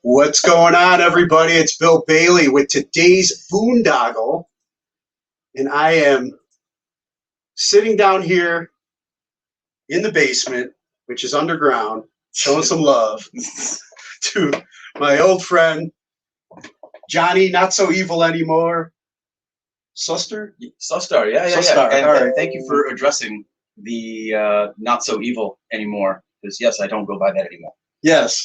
What's going on, everybody? It's Bill Bailey with today's Boondoggle, and I am sitting down here in the basement, which is underground, showing some love to my old friend, Johnny, not so evil anymore, Sustar? Sustar, yeah. And all right. Thank you for addressing the not so evil anymore, because yes, I don't go by that anymore. Yes.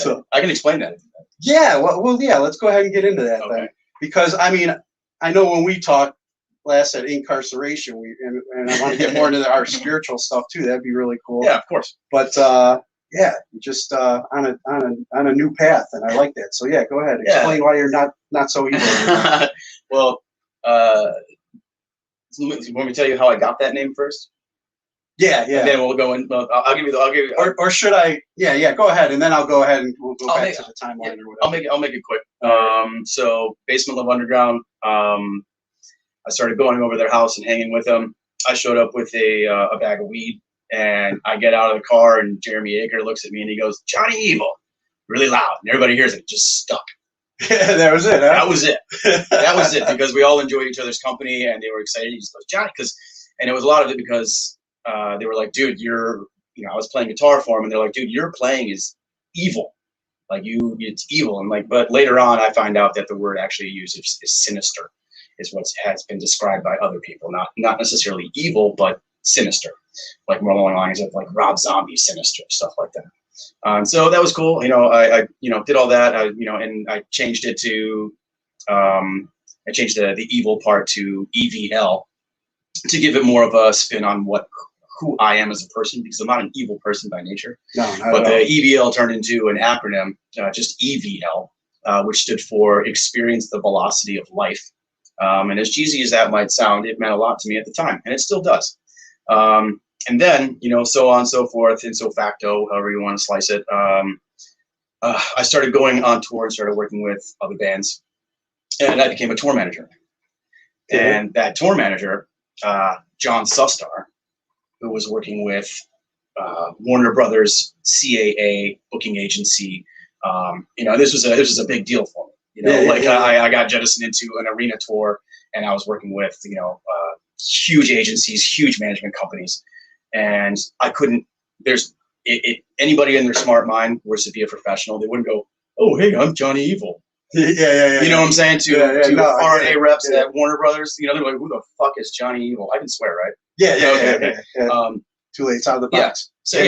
So I can explain that. Yeah, well, yeah. Let's go ahead and get into that then, because I mean, I know when we talked last at incarceration, and I want to get more into our spiritual stuff too. That'd be really cool. Yeah, of course. But yeah, just on a new path, and I like that. So yeah, go ahead. Explain why you're not so evil anymore. Well, want me to tell you how I got that name first? Yeah. And then we'll go in. I'll give you. Or should I? Yeah. Go ahead, and then I'll go ahead and we'll go back to the timeline or whatever. I'll make it quick. So basement live underground. I started going over their house and hanging with them. I showed up with a bag of weed, and I get out of the car, and Jeremy Aker looks at me and he goes, "Johnny Evil," really loud, and everybody hears it. It just stuck. That was it. Huh? That was it. That was it, because we all enjoyed each other's company, and they were excited. He just goes, "Johnny," and it was a lot of it because they were like, "Dude, I was playing guitar for him, and they're like, "Dude, your playing is evil. Like it's evil." And like, but later on, I find out that the word actually used is sinister, is what has been described by other people. Not necessarily evil, but sinister, like more along the lines of like Rob Zombie sinister, stuff like that. So that was cool. I did all that. And I changed it to I changed the evil part to EVL to give it more of a spin on who I am as a person, because I'm not an evil person by nature. No, but the EVL turned into an acronym, just EVL, which stood for Experience the Velocity of Life. And as cheesy as that might sound, it meant a lot to me at the time, and it still does. And then, so on and so forth, and so facto, however you want to slice it. I started going on tour and started working with other bands, and I became a tour manager. And that tour manager, John Sustar, who was working with Warner Brothers, CAA booking agency. This was a big deal for me. I got jettisoned into an arena tour, and I was working with huge agencies, huge management companies, and I couldn't. Anybody in their smart mind was to be a professional. They wouldn't go, "Oh, hey, I'm Johnny Evil." Yeah. You know what I'm saying? To RA reps at Warner Brothers, they're like, "Who the fuck is Johnny Evil?" I can swear, right? Yeah. Too late. It's out of the box. So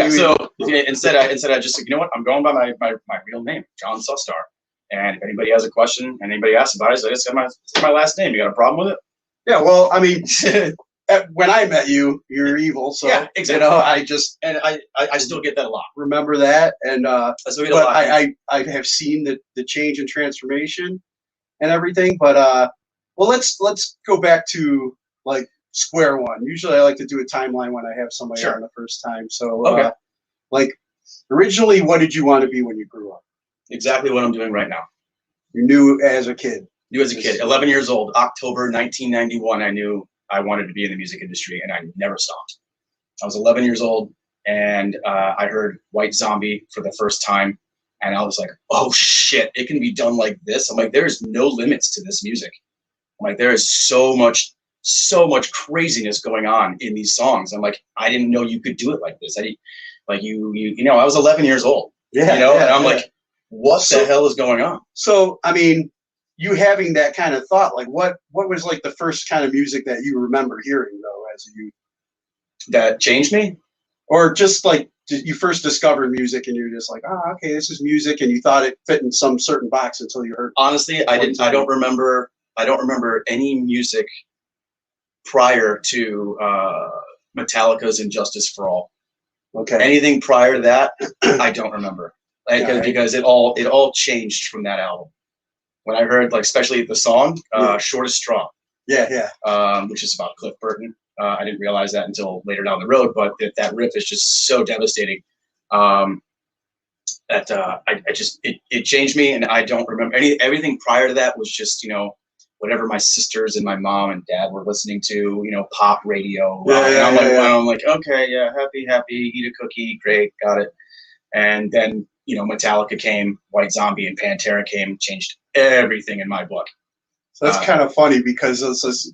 instead I just said, you know what? I'm going by my real name, John Sustar. And if anybody has a question and anybody asks about it, I just say my last name. You got a problem with it? Yeah. Well, I mean, when I met you, you're evil. So yeah, exactly. I still get that a lot. Remember that, and but I have seen the change and transformation and everything. But well, let's go back to like square one. Usually I like to do a timeline when I have somebody on the first time. So like originally, what did you want to be when you grew up? Exactly what I'm doing right now. You knew as a kid. 11 years old, October 1991, I knew I wanted to be in the music industry, and I never stopped. I was 11 years old, and I heard White Zombie for the first time, and I was like, oh shit, it can be done like this. I'm like, there's no limits to this music. I'm like, there is so much craziness going on in these songs. I'm like, I didn't know you could do it like this. I was 11 years old. And I'm like, what the hell is going on? So, I mean, you having that kind of thought, like what was like the first kind of music that you remember hearing though as a youth? That changed me? Or just like you first discovered music and you're just like, oh, okay, this is music, and you thought it fit in some certain box until you heard. Honestly, I don't remember any music prior to Metallica's And Justice for All. Okay. Anything prior to that, I don't remember. Because it all changed from that album. When I heard, like, especially the song "Shortest Straw," which is about Cliff Burton. I didn't realize that until later down the road, but that riff is just so devastating that it changed me, and I don't remember everything prior to that. Was just whatever my sisters and my mom and dad were listening to, pop radio. And I'm like, okay, yeah, happy, eat a cookie, great, got it. And then, Metallica came, White Zombie and Pantera came, changed everything in my book. So that's kind of funny because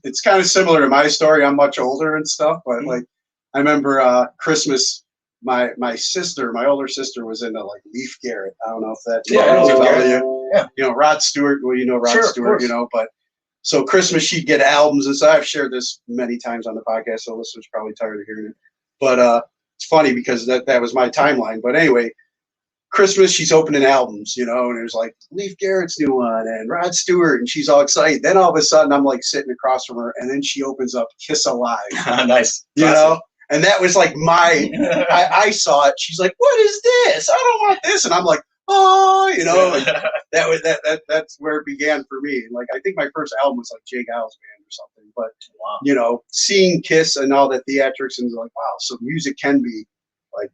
it's kind of similar to my story. I'm much older and stuff, but like I remember Christmas, my older sister was into like Leif Garrett. I don't know if that Rod Stewart. Well, Rod Stewart, but so Christmas she'd get albums and stuff. I've shared this many times on the podcast, so listeners are probably tired of hearing it. But it's funny because that was my timeline. But anyway, Christmas, she's opening albums, and there's like Leif Garrett's new one and Rod Stewart, and she's all excited. Then all of a sudden, I'm like sitting across from her, and then she opens up Kiss Alive. Nice. And that was like I saw it. She's like, "What is this? I don't want this." And I'm like, "Oh, like that's where it began for me." Like I think my first album was like Jay Giles Band or something. But seeing Kiss and all the theatrics and like, wow, so music can be like.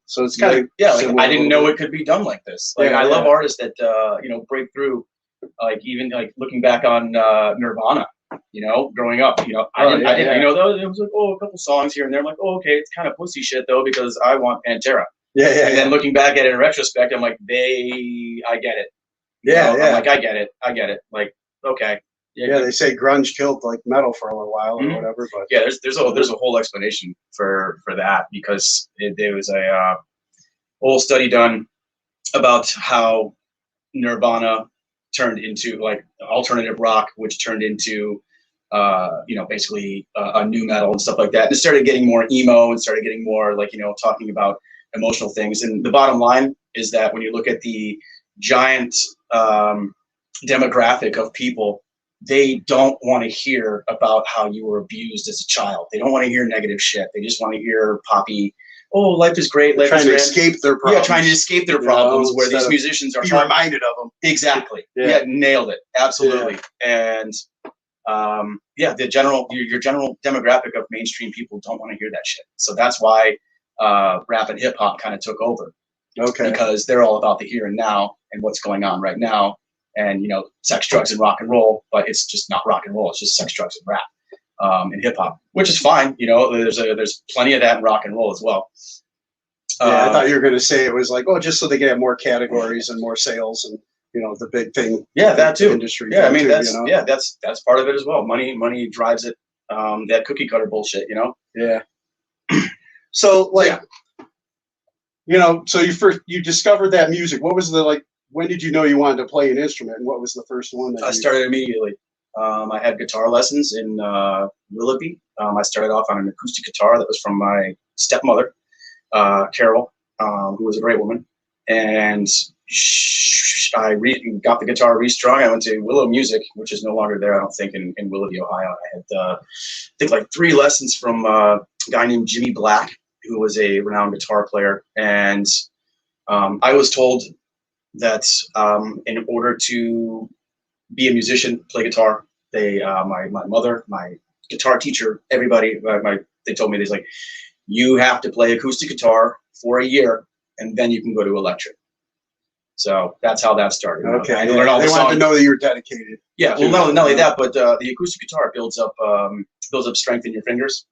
So it's kind of like I didn't know it could be done like this. Like I love artists that break through. Like even like looking back on Nirvana, growing up, I didn't know those. It was like a couple songs here and there. I'm like, okay, it's kind of pussy shit though because I want Pantera. And then looking back at it in retrospect, I'm like, I get it. I'm like, I get it. Like, okay. They say grunge killed like metal for a little while or whatever, but there's a whole explanation for that because there was a whole study done about how Nirvana turned into like alternative rock, which turned into basically a new metal and stuff like that. And it started getting more emo and started getting more like talking about emotional things. And the bottom line is that when you look at the giant demographic of people, they don't want to hear about how you were abused as a child. They don't want to hear negative shit. They just want to hear poppy, life is great. Life trying is to escape their problems. Yeah, trying to escape their problems where these musicians are reminded of them. Exactly. Yeah, nailed it. Absolutely. Yeah. And your general demographic of mainstream people don't want to hear that shit. So that's why rap and hip hop kind of took over. Okay. Because they're all about the here and now and what's going on right now. And sex, drugs, and rock and roll, but it's just not rock and roll. It's just sex, drugs, and rap, and hip hop, which is fine. There's plenty of that in rock and roll as well. I thought you were going to say it was like, just so they can have more categories and more sales, and the big thing. Yeah, that too. Industry. Yeah, I mean that's part of it as well. Money drives it. That cookie cutter bullshit. Yeah. So so you discovered that music. What was when did you know you wanted to play an instrument, and what was the first one? I started immediately. I had guitar lessons in Willoughby. I started off on an acoustic guitar that was from my stepmother, Carol, who was a great woman. And I got the guitar restrung. I went to Willow Music, which is no longer there, I don't think, in Willoughby, Ohio. I had, I think, like 3 lessons from a guy named Jimmy Black, who was a renowned guitar player. And I was told that in order to be a musician, play guitar, my mother, my guitar teacher, everybody, they told me, they's like, you have to play acoustic guitar for a year, and then you can go to electric. So that's how that started. Okay. I learned all the songs. They wanted to know that you were dedicated. Yeah. Well, not only that, but the acoustic guitar builds up strength in your fingers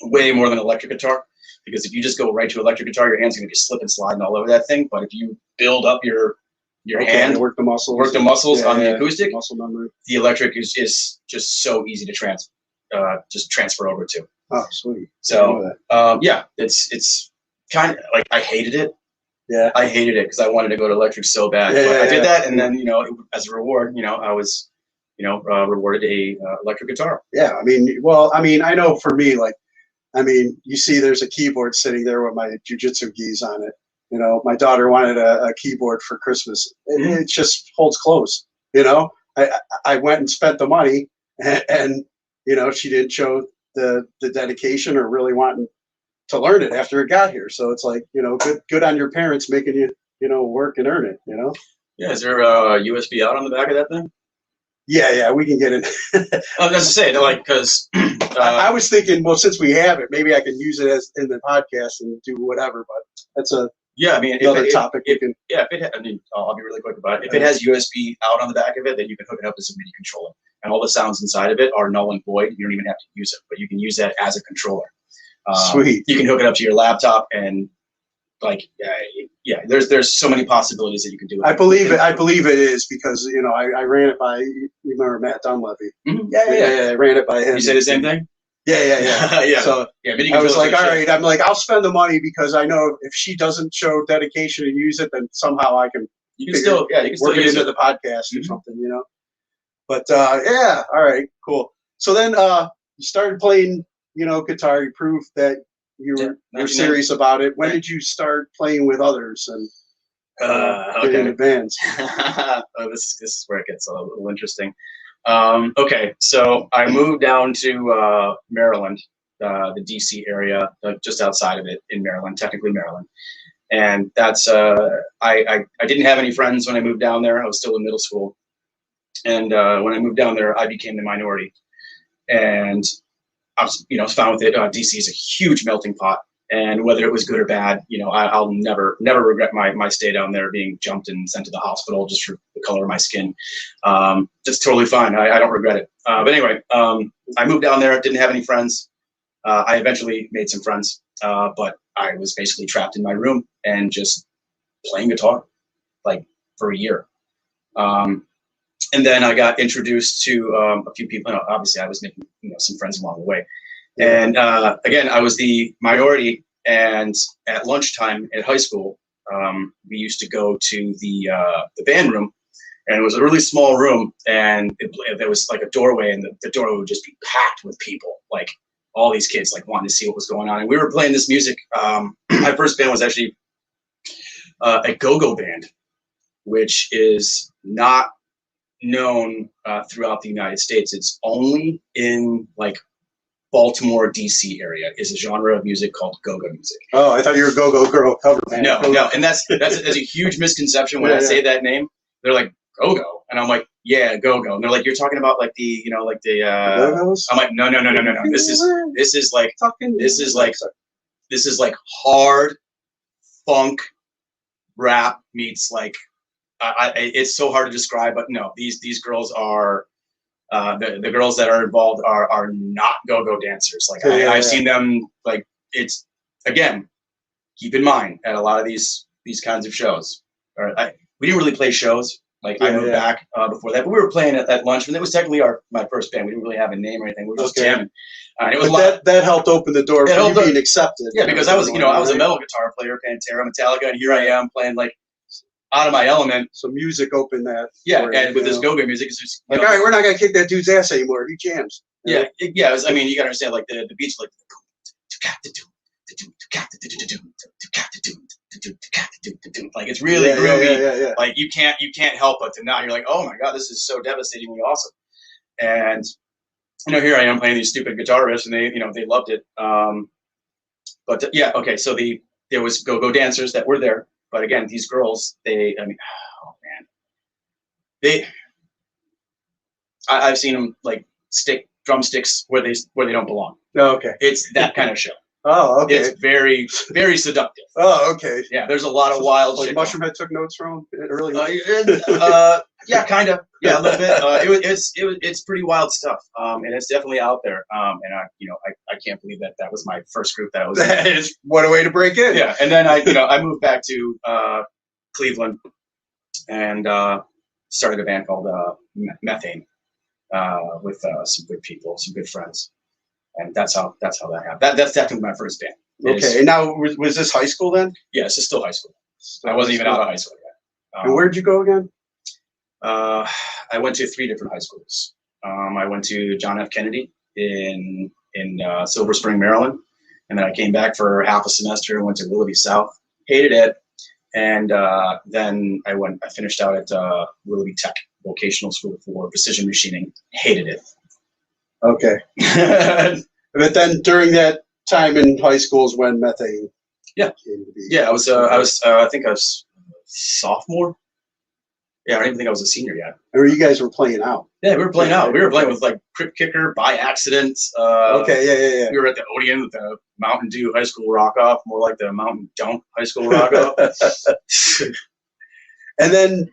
way more than electric guitar. Because if you just go right to electric guitar, your hand's going to be slipping, sliding all over that thing. But if you build up your hand, work the muscles on the acoustic, muscle memory. The electric is just so easy to transfer over to. Oh, sweet. So it's kind of like I hated it. Yeah, I hated it because I wanted to go to electric so bad. But I did that, and then as a reward, I was rewarded a electric guitar. Yeah, I know for me, you see there's a keyboard sitting there with my jujitsu gis on it. My daughter wanted a keyboard for Christmas. It just holds close. I went and spent the money, and she didn't show the dedication or really wanting to learn it after it got here. So it's like, good on your parents making you, work and earn it, Yeah, is there a USB out on the back of that thing? Yeah, we can get it. I was going to say, because I was thinking, well, since we have it, maybe I can use it as in the podcast and do whatever. But that's another topic. I'll be really quick about it. If it has USB out on the back of it, then you can hook it up as a MIDI controller, and all the sounds inside of it are null and void. You don't even have to use it, but you can use that as a controller. Sweet. You can hook it up to your laptop and like yeah, there's so many possibilities that you can do. I believe it. I believe it is because I ran it by. You remember Matt Dunleavy? Mm-hmm. Yeah. I ran it by him. You say the same thing? Yeah. Yeah. So yeah, I was like, all right. I'm like, I'll spend the money because I know if she doesn't show dedication and use it, then somehow I can. You can still work it into the podcast or something, But yeah, all right, cool. So then you started playing, guitar. You proved that you're serious about it. When did you start playing with others and getting into bands? This is where it gets a little interesting. Okay, so I moved down to Maryland, the DC area, just outside of it in Maryland, technically Maryland. And that's I didn't have any friends when I moved down there. I was still in middle school, and when I moved down there, I became the minority, and I was found with it. DC is a huge melting pot, and whether it was good or bad, I'll never regret my stay down there, being jumped and sent to the hospital just for the color of my skin. That's totally fine. I don't regret it. But anyway, I moved down there. Didn't have any friends. I eventually made some friends, but I was basically trapped in my room and just playing guitar, like, for a year. And then I got introduced to a few people. Obviously, I was making some friends along the way. And again, I was the minority. And at lunchtime at high school, we used to go to the band room, and it was a really small room, and there was like a doorway, and the doorway would just be packed with people, like all these kids like wanting to see what was going on. And we were playing this music. My first band was actually a go-go band, which is not known throughout the United States. It's only in like Baltimore, DC area is a genre of music called go-go music. Oh, I thought you were a go-go girl cover band. No, and that's a huge misconception when I say that name. They're like, go-go, and I'm like, yeah, go-go, and they're like, you're talking about like the Go-Go's? I'm like, no. This is like hard funk rap meets like it's so hard to describe, but no, these girls are the girls that are involved are not go-go dancers. Like I've seen them, like, it's, again, keep in mind at a lot of these kinds of shows, we didn't really play shows. Like I moved back before that, but we were playing at lunch, and it was technically my first band. We didn't really have a name or anything. We were just jamming. And it was that helped open the door for you being accepted. Yeah, because I was a metal guitar player, Pantera, Metallica, and here I am playing like out of my element. So music opened that. Yeah, and with this go-go music, it's just like, all right, we're not gonna kick that dude's ass anymore. He jams. Yeah. I mean, you gotta understand, like the beats, like like it's really groovy. Yeah. Like you can't help but to nod. You're like, oh my god, this is so devastatingly awesome. And here I am playing these stupid guitar riffs, and they loved it. But yeah, okay. So there was go-go dancers that were there, but again, these girls, I've seen them like stick drumsticks where they don't belong. Oh, okay. It's that kind of show. Oh, okay. It's very, very seductive. Oh, okay. Yeah, there's a lot of wild like shit. Mushroomhead took notes from early. Yeah, kind of. Yeah, a little bit. It's pretty wild stuff. And it's definitely out there. And I can't believe that was my first group that I was in. That is, what a way to break in. Yeah, and then I moved back to Cleveland and started a band called Methane with some good people, some good friends. And that's how that happened. That's definitely my first band. Okay, and now was this high school then? Yeah, this is still high school. I wasn't even out of high school yet. And where'd you go again? I went to 3 different high schools. I went to John F. Kennedy in Silver Spring, Maryland, and then I came back for half a semester and went to Willoughby South. Hated it, and then I finished out at Willoughby Tech Vocational School for Precision Machining. Hated it. Okay. But then during that time in high school is when Methane came to be. Yeah, I think I was sophomore. Yeah, I don't even think I was a senior yet. Or you guys were playing out. Yeah, we were playing out. We were playing with like Crypt Kicker, By Accident. Okay, yeah. We were at the Odeon with the Mountain Dew High School Rock Off, more like the Mountain Don't High School Rock Off. And then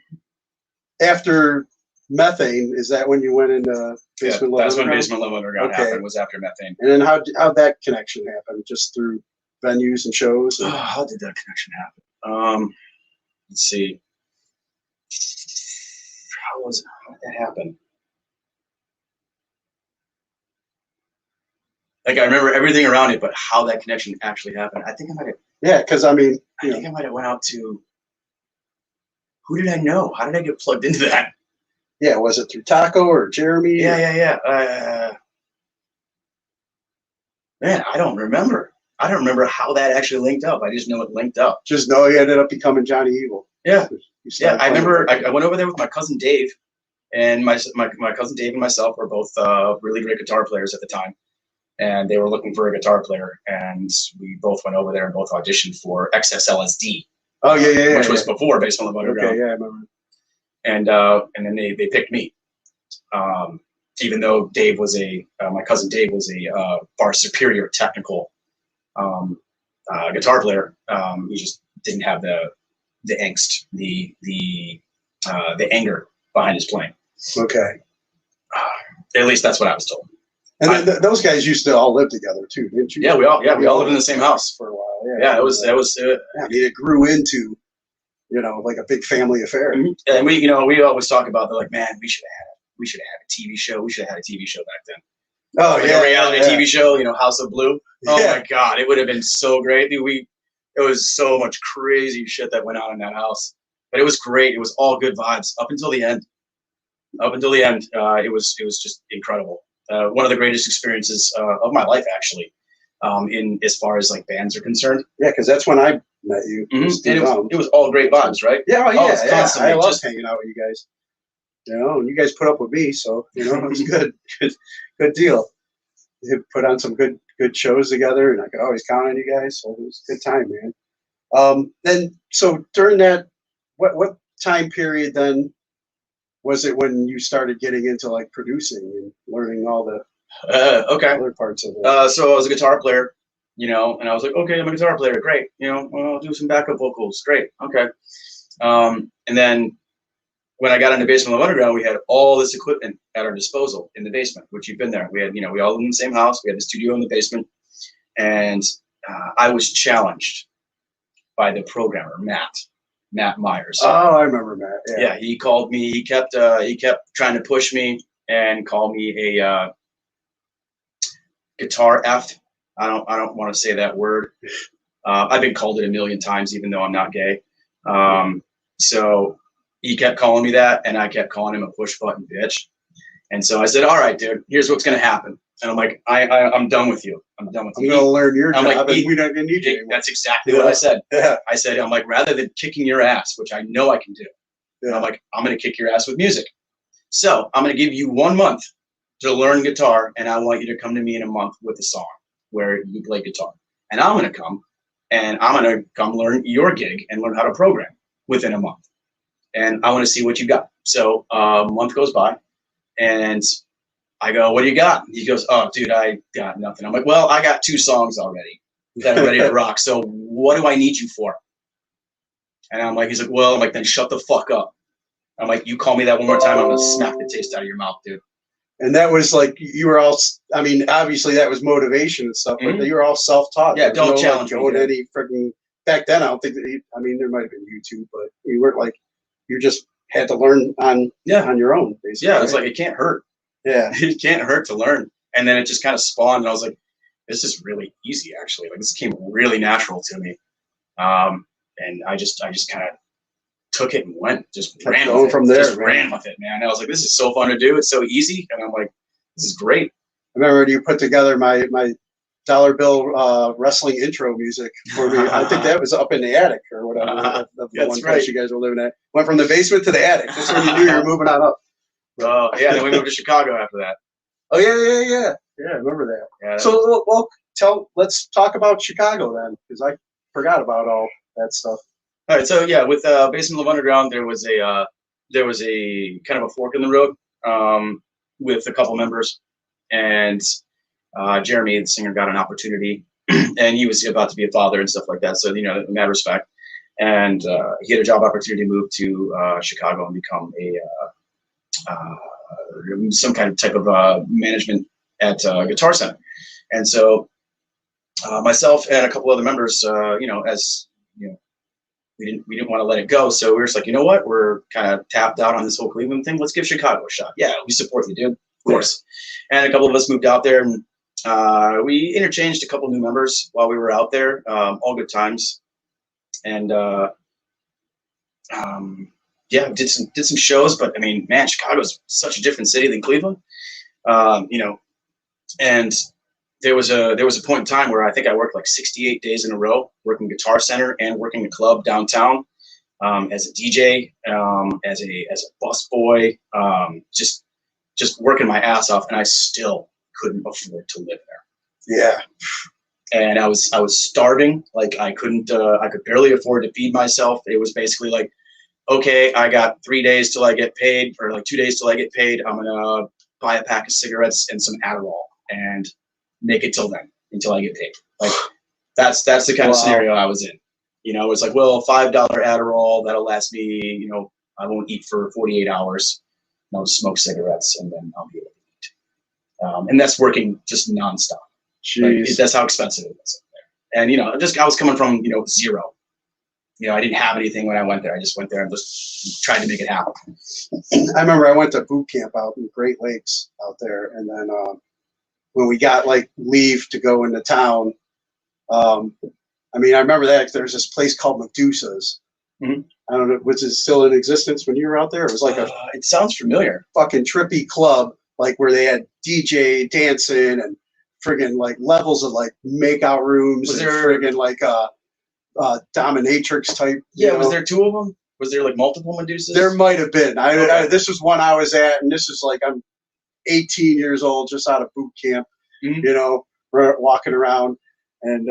after Methane, is that when you went into Basement Love? That's when Basement Love Underground happened, was after Methane. And then how'd that connection happen? Just through venues and shows? Oh, how did that connection happen? Let's see. How did that happen? Like I remember everything around it, but how that connection actually happened, I think I might have. Yeah, because I mean, I think I might have went out to. Who did I know? How did I get plugged into that? Yeah, was it through Taco or Jeremy? Yeah. Man, I don't remember. I don't remember how that actually linked up. I just know it linked up. Just know he ended up becoming Johnny Evil. Yeah. Yeah, I remember I went over there with my cousin Dave, and my cousin Dave and myself were both really great guitar players at the time, and they were looking for a guitar player, and we both went over there and both auditioned for XSLSD. Oh yeah, which was before Basement Love Underground. Okay, yeah, I remember. And then they picked me, even though Dave was my cousin Dave was a far superior technical guitar player. He just didn't have the angst, the anger behind his playing. Okay. At least that's what I was told. And then those guys used to all live together too, didn't you? Yeah, we all lived in the same house for a while. Yeah, it was. I mean, it grew into, like a big family affair. And we always talk about, they're like, man, we should have had a TV show. We should have had a TV show back then. Oh, like a reality TV show, House of Blue. Oh my God, it would have been so great. It was so much crazy shit that went on in that house, but it was great. It was all good vibes up until the end. It was just incredible. One of the greatest experiences of my life, actually, in as far as like bands are concerned. Yeah, because that's when I met you. And it was all great vibes, right? Yeah, I love hanging out with you guys. And you guys put up with me, so it was good deal. You put on some good shows together, and I could always count on you guys. So it was a good time, man. Then so during that, what time period then was it when you started getting into like producing and learning all the other parts of it? So I was a guitar player, and I was like, okay, I'm a guitar player, great. I'll do some backup vocals, great, okay. And then when I got into Basement Love Underground, we had all this equipment at our disposal in the basement, which you've been there. We had, we all lived in the same house. We had the studio in the basement, and I was challenged by the programmer, Matt Myers. Oh, I remember Matt. Yeah, he called me. He kept trying to push me and call me a guitar F. I don't want to say that word. I've been called it a million times, even though I'm not gay. So he kept calling me that, and I kept calling him a push button bitch. And so I said, all right, dude, here's what's going to happen. And I'm like, I'm done with you. I'm done with you. I'm going to learn your job, like, and we don't need you anymore. That's exactly what I said. Yeah. I said, I'm like, rather than kicking your ass, which I know I can do, I'm like, I'm going to kick your ass with music. So I'm going to give you 1 month to learn guitar, and I want you to come to me in a month with a song where you play guitar. And I'm going to come, and I'm going to come learn your gig and learn how to program within a month. And I want to see what you got. So a month goes by, and I go, what do you got? He goes, oh, dude, I got nothing. I'm like, well, I got 2 songs already that are ready to rock. So what do I need you for? And I'm like, he's like, well, I'm like, then shut the fuck up. I'm like, you call me that one more time, I'm going to smack the taste out of your mouth, dude. And that was like, you were all, I mean, obviously that was motivation and stuff, but you were all self-taught. Yeah, don't challenge me. Any freaking, back then, I don't think that, I mean, there might have been YouTube, but you weren't like, you just had to learn on your own, basically. Yeah, it's like, it can't hurt. Yeah. It can't hurt to learn. And then it just kind of spawned, and I was like, this is really easy, actually. Like, this came really natural to me. And I just kind of took it and went, just ran with it. From there, just ran with it, man. I was like, this is so fun to do. It's so easy. And I'm like, this is great. I remember you put together my dollar bill wrestling intro music for me. I think that was up in the attic or whatever. The one place you guys were living at. Went from the basement to the attic. That's when you knew you were moving on up. Oh, yeah. Then we moved to Chicago after that. Oh, yeah. Yeah, I remember that. Yeah, so, let's talk about Chicago then, because I forgot about all that stuff. All right, so yeah, with Basement Love Underground, there was a kind of a fork in the road with a couple members, and Jeremy, the singer, got an opportunity, and he was about to be a father and stuff like that. So in that respect, and he had a job opportunity to move to Chicago and become some kind of type of management at Guitar Center, and so myself and a couple other members, as you know, we didn't want to let it go. So we were just like, you know what? We're kind of tapped out on this whole Cleveland thing. Let's give Chicago a shot. Yeah, we support you, dude. Of course. And a couple of us moved out there, and we interchanged a couple new members while we were out there. All good times. And yeah, did some shows. But I mean, man, Chicago's such a different city than Cleveland. And there was a point in time where I think I worked like 68 days in a row, working Guitar Center and working a club downtown, as a DJ, as a bus boy, just working my ass off, and I still couldn't afford to live there. Yeah. And I was starving. Like I could barely afford to feed myself. It was basically like, okay, I got 3 days till I get paid, or like 2 days till I get paid. I'm gonna buy a pack of cigarettes and some Adderall and make it till then, until I get paid. Like that's the kind of scenario I was in. It's like, well, $5 Adderall, that'll last me, I won't eat for 48 hours. I'll smoke cigarettes and then I'll be able to eat. And that's working just nonstop. Like, that's how expensive it is up there. And, I was coming from, zero. I didn't have anything when I went there. I just went there and just tried to make it happen. I remember I went to boot camp out in Great Lakes out there. And then when we got like leave to go into town, I remember that there's this place called Medusa's. Mm-hmm. I don't know, was it still in existence when you were out there? It was like it sounds familiar. Fucking trippy club, like where they had DJ dancing and friggin' like levels of like makeout rooms. Was there friggin' like dominatrix type? Yeah, was there two of them? Was there like multiple Medusas? There might have been. This was one I was at, and this was like I'm 18 years old, just out of boot camp. Mm-hmm. Walking around, and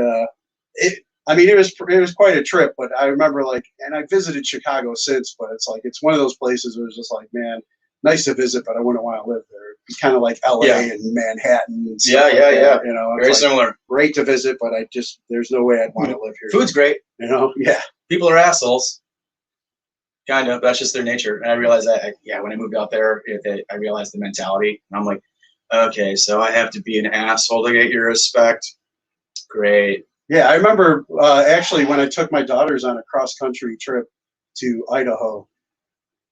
it was quite a trip. But I remember and I visited Chicago since, but it's one of those places where it's just like, man, nice to visit, but I wouldn't want to live there. It'd be kind of like LA and Manhattan. And stuff yeah. Very like, similar. Great to visit, but there's no way I'd want to live here. Food's great. Yeah. People are assholes. Kind of. That's just their nature. And I realized that, when I moved out there, I realized the mentality. And I'm like, okay, so I have to be an asshole to get your respect. Great. Yeah, I remember actually when I took my daughters on a cross-country trip to Idaho,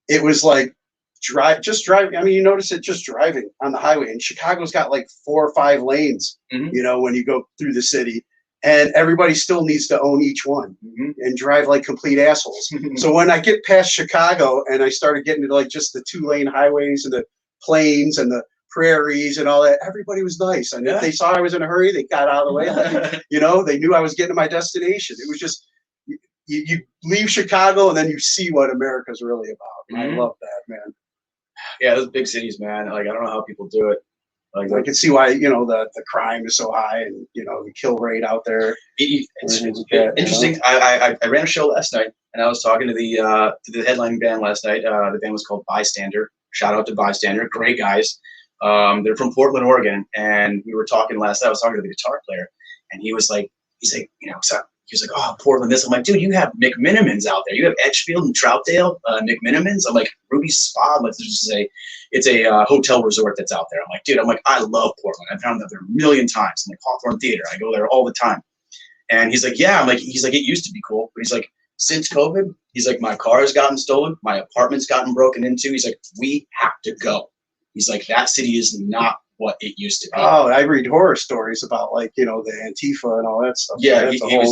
it was like driving. You notice it just driving on the highway. And Chicago's got like 4 or 5 lanes, mm-hmm. When you go through the city. And everybody still needs to own each one and drive like complete assholes. So when I get past Chicago and I started getting to like just the 2-lane highways and the plains and the prairies and all that, everybody was nice. And if they saw I was in a hurry, they got out of the way. They knew I was getting to my destination. It was just, you leave Chicago and then you see what America's really about. And I love that, man. Yeah, those big cities, man. Like, I don't know how people do it. Like, I can see why, the crime is so high and, the kill rate out there. It's interesting. I ran a show last night and I was talking to the headlining band last night. The band was called Bystander. Shout out to Bystander. Great guys. They're from Portland, Oregon. And we were talking last night. I was talking to the guitar player and he's like, oh, Portland, this. I'm like, dude, you have McMinimans out there. You have Edgefield and Troutdale, McMinimans. I'm like, Ruby's Spa. Like, it's a hotel resort that's out there. I'm like, dude, I love Portland. I've found that there a million times. I'm like, Hawthorne Theater. I go there all the time. And he's like, yeah. It used to be cool. But he's like, since COVID, he's like, my car has gotten stolen. My apartment's gotten broken into. He's like, we have to go. He's like, that city is not what it used to be. Oh, I read horror stories about the Antifa and all that stuff. Yeah, he didn't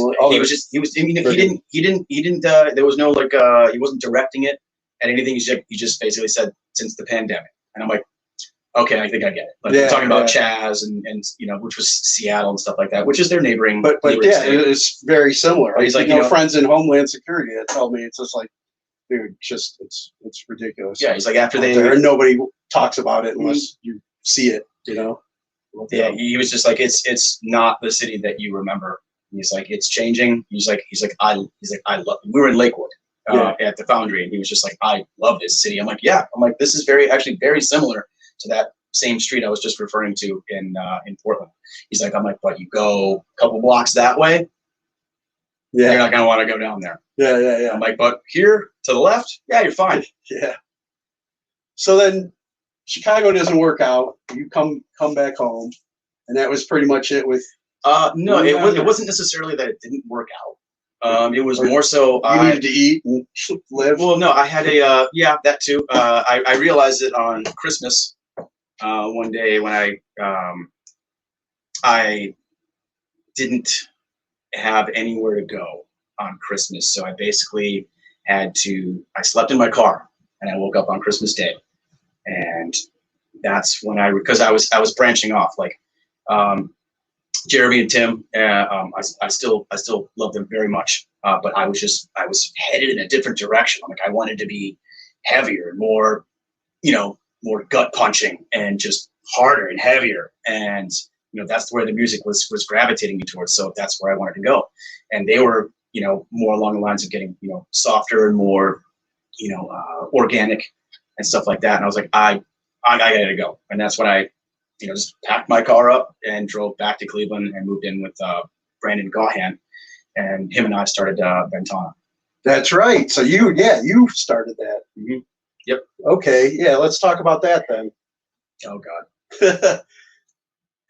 there was no he wasn't directing it and anything. He just basically said since the pandemic. And I'm like, okay, I think I get it. Talking about Chaz and which was Seattle and stuff like that, which is their neighboring. But state. It's very similar. He's like, friends in Homeland Security that tell me it's just like, dude, it's ridiculous. Yeah, he's like, after and nobody talks about it unless you see it. Yeah, he was just like, it's not the city that you remember. He's like, it's changing. He's like, I love. We were in Lakewood at the Foundry, and he was just like, I love this city. I'm like, yeah. I'm like, this is actually very similar to that same street I was just referring to in Portland. He's like, but you go a couple blocks that way, you're not gonna want to go down there. Yeah. I'm like, but here to the left, you're fine. Yeah. So then Chicago doesn't work out. You come back home, and that was pretty much it with No, it wasn't necessarily that it didn't work out. It was more so you needed to eat and live. Well, no, I had a that too. I realized it on Christmas one day when I didn't have anywhere to go on Christmas, so I basically I slept in my car, and I woke up on Christmas Day, and that's when because I was branching off, like Jeremy and Tim. I still love them very much, but I was headed in a different direction. Like I wanted to be heavier and more, more gut punching and just harder and heavier, and that's where the music was gravitating me towards. So that's where I wanted to go, and they were more along the lines of getting softer and more organic and stuff like that. And I was like, I gotta go, and that's when I just packed my car up and drove back to Cleveland and moved in with Brandon Gahan, and him and I started Ventana. That's right. So you started that. Mm-hmm. Yep. Okay. Yeah. Let's talk about that then. Oh God.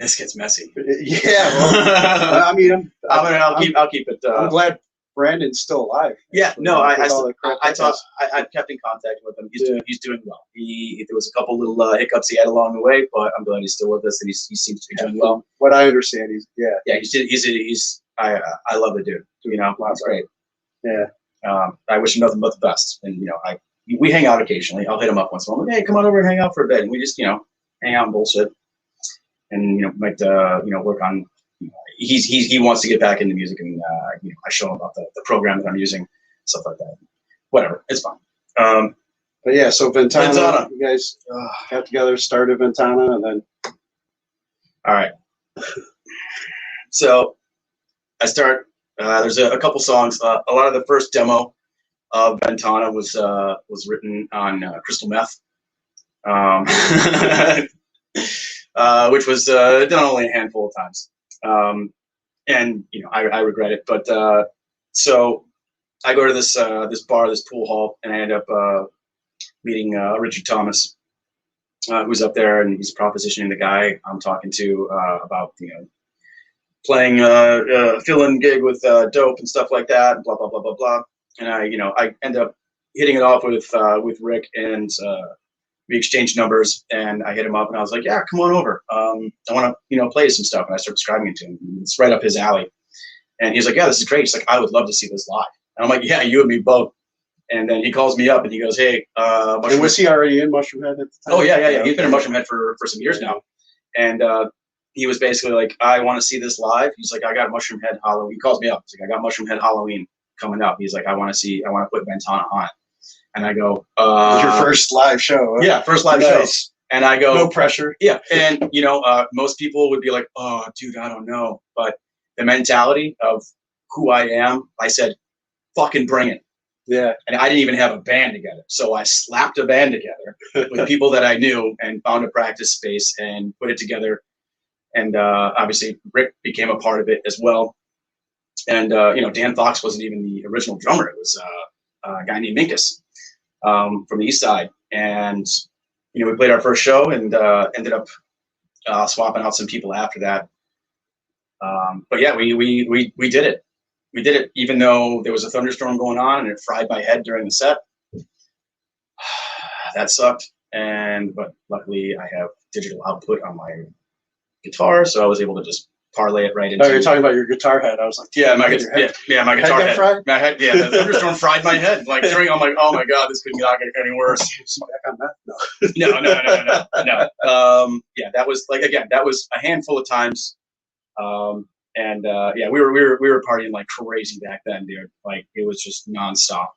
This gets messy. Yeah. Well, I mean, I'll keep it. I'm glad Brandon's still alive. Yeah. No, I kept in contact with him. He's doing well. There was a couple little hiccups he had along the way, but I'm glad he's still with us, and he seems to be doing well. What I understand, I love the dude. That's great. Yeah. I wish him nothing but the best. And we hang out occasionally. I'll hit him up once in a while. Hey, come on over and hang out for a bit. And we just hang out and bullshit. And might work on. He wants to get back into music, and I show him about the program that I'm using, stuff like that. Whatever, it's fine. But yeah, so Ventana. You guys got together, started Ventana, and then. All right. So I start. There's a couple songs. A lot of the first demo of Ventana was written on crystal meth, which was done only a handful of times. And I regret it, but so I go to this bar, this pool hall, and I end up meeting Richard Thomas, who's up there, and he's propositioning the guy I'm talking to about playing a fill-in gig with dope and stuff like that, and blah blah blah blah blah. And I end up hitting it off with Rick, and we exchanged numbers, and I hit him up, and I was like, yeah, come on over. I want to play some stuff, and I started describing it to him. It's right up his alley, and he's like, yeah, this is great. He's like, I would love to see this live. And I'm like, yeah, you and me both. And then he calls me up, and he goes, hey, and was he already in Mushroom Head at the time? Oh yeah. He's been in Mushroom Head for some years now, and he was basically like, I want to see this live. He's like, I got Mushroom Head Halloween. He calls me up. He's like, I got Mushroom Head Halloween coming up. He's like, I want to put Ventana on it. And I go, it was your first live show. Huh? Yeah, first live show. And I go, no pressure. Yeah. And, most people would be like, oh, dude, I don't know. But the mentality of who I am, I said, fucking bring it. Yeah. And I didn't even have a band together. So I slapped a band together with people that I knew and found a practice space and put it together. And obviously Rick became a part of it as well. And, Dan Fox wasn't even the original drummer. It was a guy named Minkus. From the East Side, and we played our first show and ended up swapping out some people after that. But yeah, we did it. We did it, even though there was a thunderstorm going on and it fried my head during the set. That sucked, but luckily I have digital output on my guitar, so I was able to just parlay it right into. Oh, you're talking about your guitar head. I was like, yeah, my guitar head. Fried? My head, yeah, the thunderstorm fried my head. Like I'm like, oh my god, this could not get any worse. No. Yeah, that was that was a handful of times, yeah, we were partying like crazy back then, dude. Like it was just nonstop.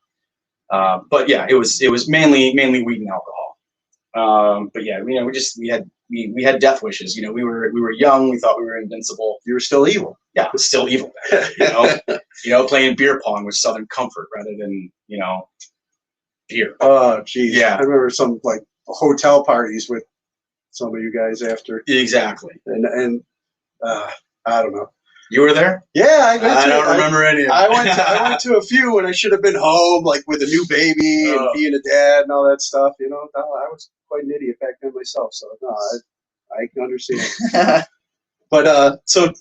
But yeah, it was mainly weed and alcohol. But yeah, we had death wishes. We were young. We thought we were invincible. You were still evil. Yeah, still evil. Playing beer pong with Southern Comfort rather than beer. Oh, geez. Yeah, I remember some like hotel parties with some of you guys after. Exactly. And I don't know. You were there? Yeah, I don't remember any of it. I went to a few when I should have been home, like with a new baby and being a dad and all that stuff. I was quite an idiot back then myself, so no, I can understand. But so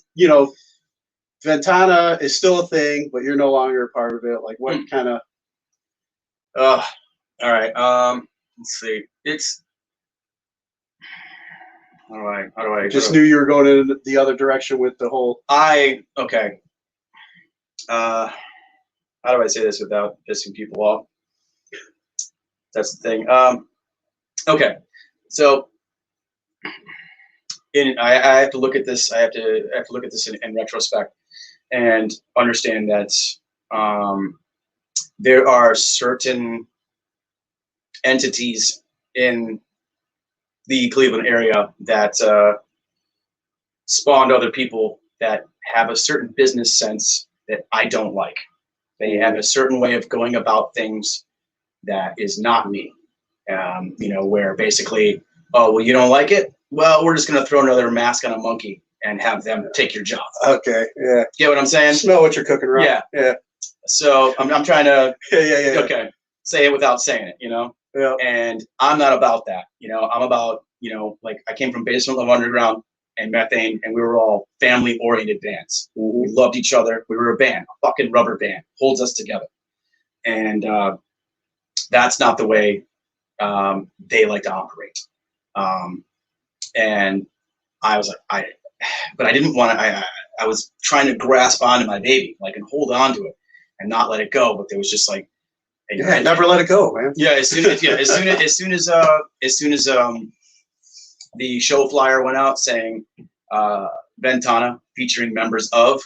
Ventana is still a thing, but you're no longer a part of it. Like, what kind of? All right. Let's see. It's how do I Just knew you were going in the other direction with the whole. Okay. How do I say this without pissing people off? That's the thing. Okay. So I have to look at this. I have to look at this in retrospect and understand that there are certain entities in the Cleveland area that spawned other people that have a certain business sense that I don't like. They have a certain way of going about things that is not me. Where basically, oh, well, you don't like it? Well, we're just going to throw another mask on a monkey and have them take your job. Okay, yeah. Get what I'm saying? Smell what you're cooking, right? Yeah. Yeah. So I'm trying to yeah. Okay, say it without saying it, Yeah. And I'm not about that, I'm about, like I came from Basement Love Underground and Methane, and we were all family-oriented bands. Mm-hmm. We loved each other. We were a band, a fucking rubber band, holds us together. And that's not the way they like to operate. And I was like, but I didn't want to. I was trying to grasp onto my baby, like, and hold on to it and not let it go. But there was just like, never let it go, man. Yeah, as soon as the show flyer went out saying Ventana featuring members of,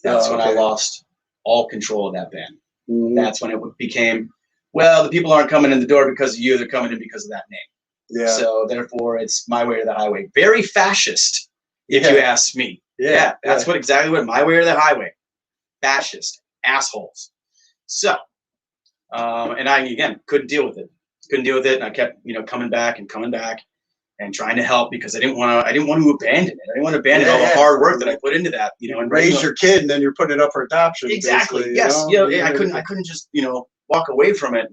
that's when I lost all control of that band. Mm-hmm. That's when it became, well, the people aren't coming in the door because of you; they're coming in because of that name. Yeah. So therefore, it's my way or the highway. Very fascist, if you ask me. Yeah, that's exactly what my way or the highway. Fascist assholes. So, and I again couldn't deal with it. And I kept coming back and trying to help because I didn't want to abandon it. I didn't want to abandon all the hard work that I put into that. And raise your kid, and then you're putting it up for adoption. Exactly. Yes. I couldn't just walk away from it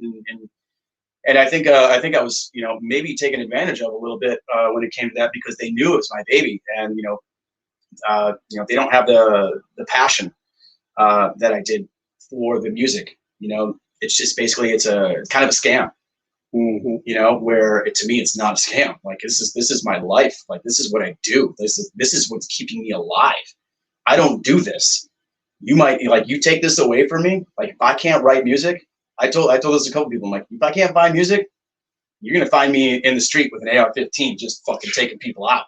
and I think I was maybe taken advantage of a little bit when it came to that because they knew it was my baby and they don't have the passion that I did for the music. It's just basically it's kind of a scam. Mm-hmm. Where to me it's not a scam. Like this is my life. Like this is what I do. This is what's keeping me alive. I don't do this. You might you take this away from me. Like if I can't write music, I told this to a couple people. I'm like, if I can't find music, you're gonna find me in the street with an AR-15 just fucking taking people out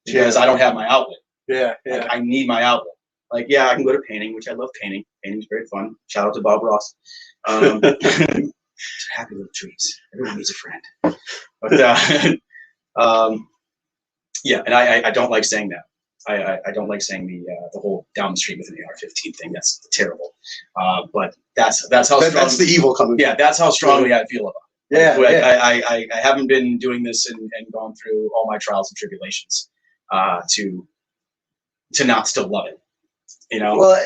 because I don't have my outlet. Yeah. Like, I need my outlet. Like I can go to painting, which I love painting. Painting's very fun. Shout out to Bob Ross. Happy little trees. Everyone needs a friend. But and I don't like saying that. I don't like saying the whole down the street with an AR-15 thing. That's terrible. But that's how strong. That's the evil coming. Yeah, that's how strongly I feel about it. I haven't been doing this and gone through all my trials and tribulations to not still love it. Well,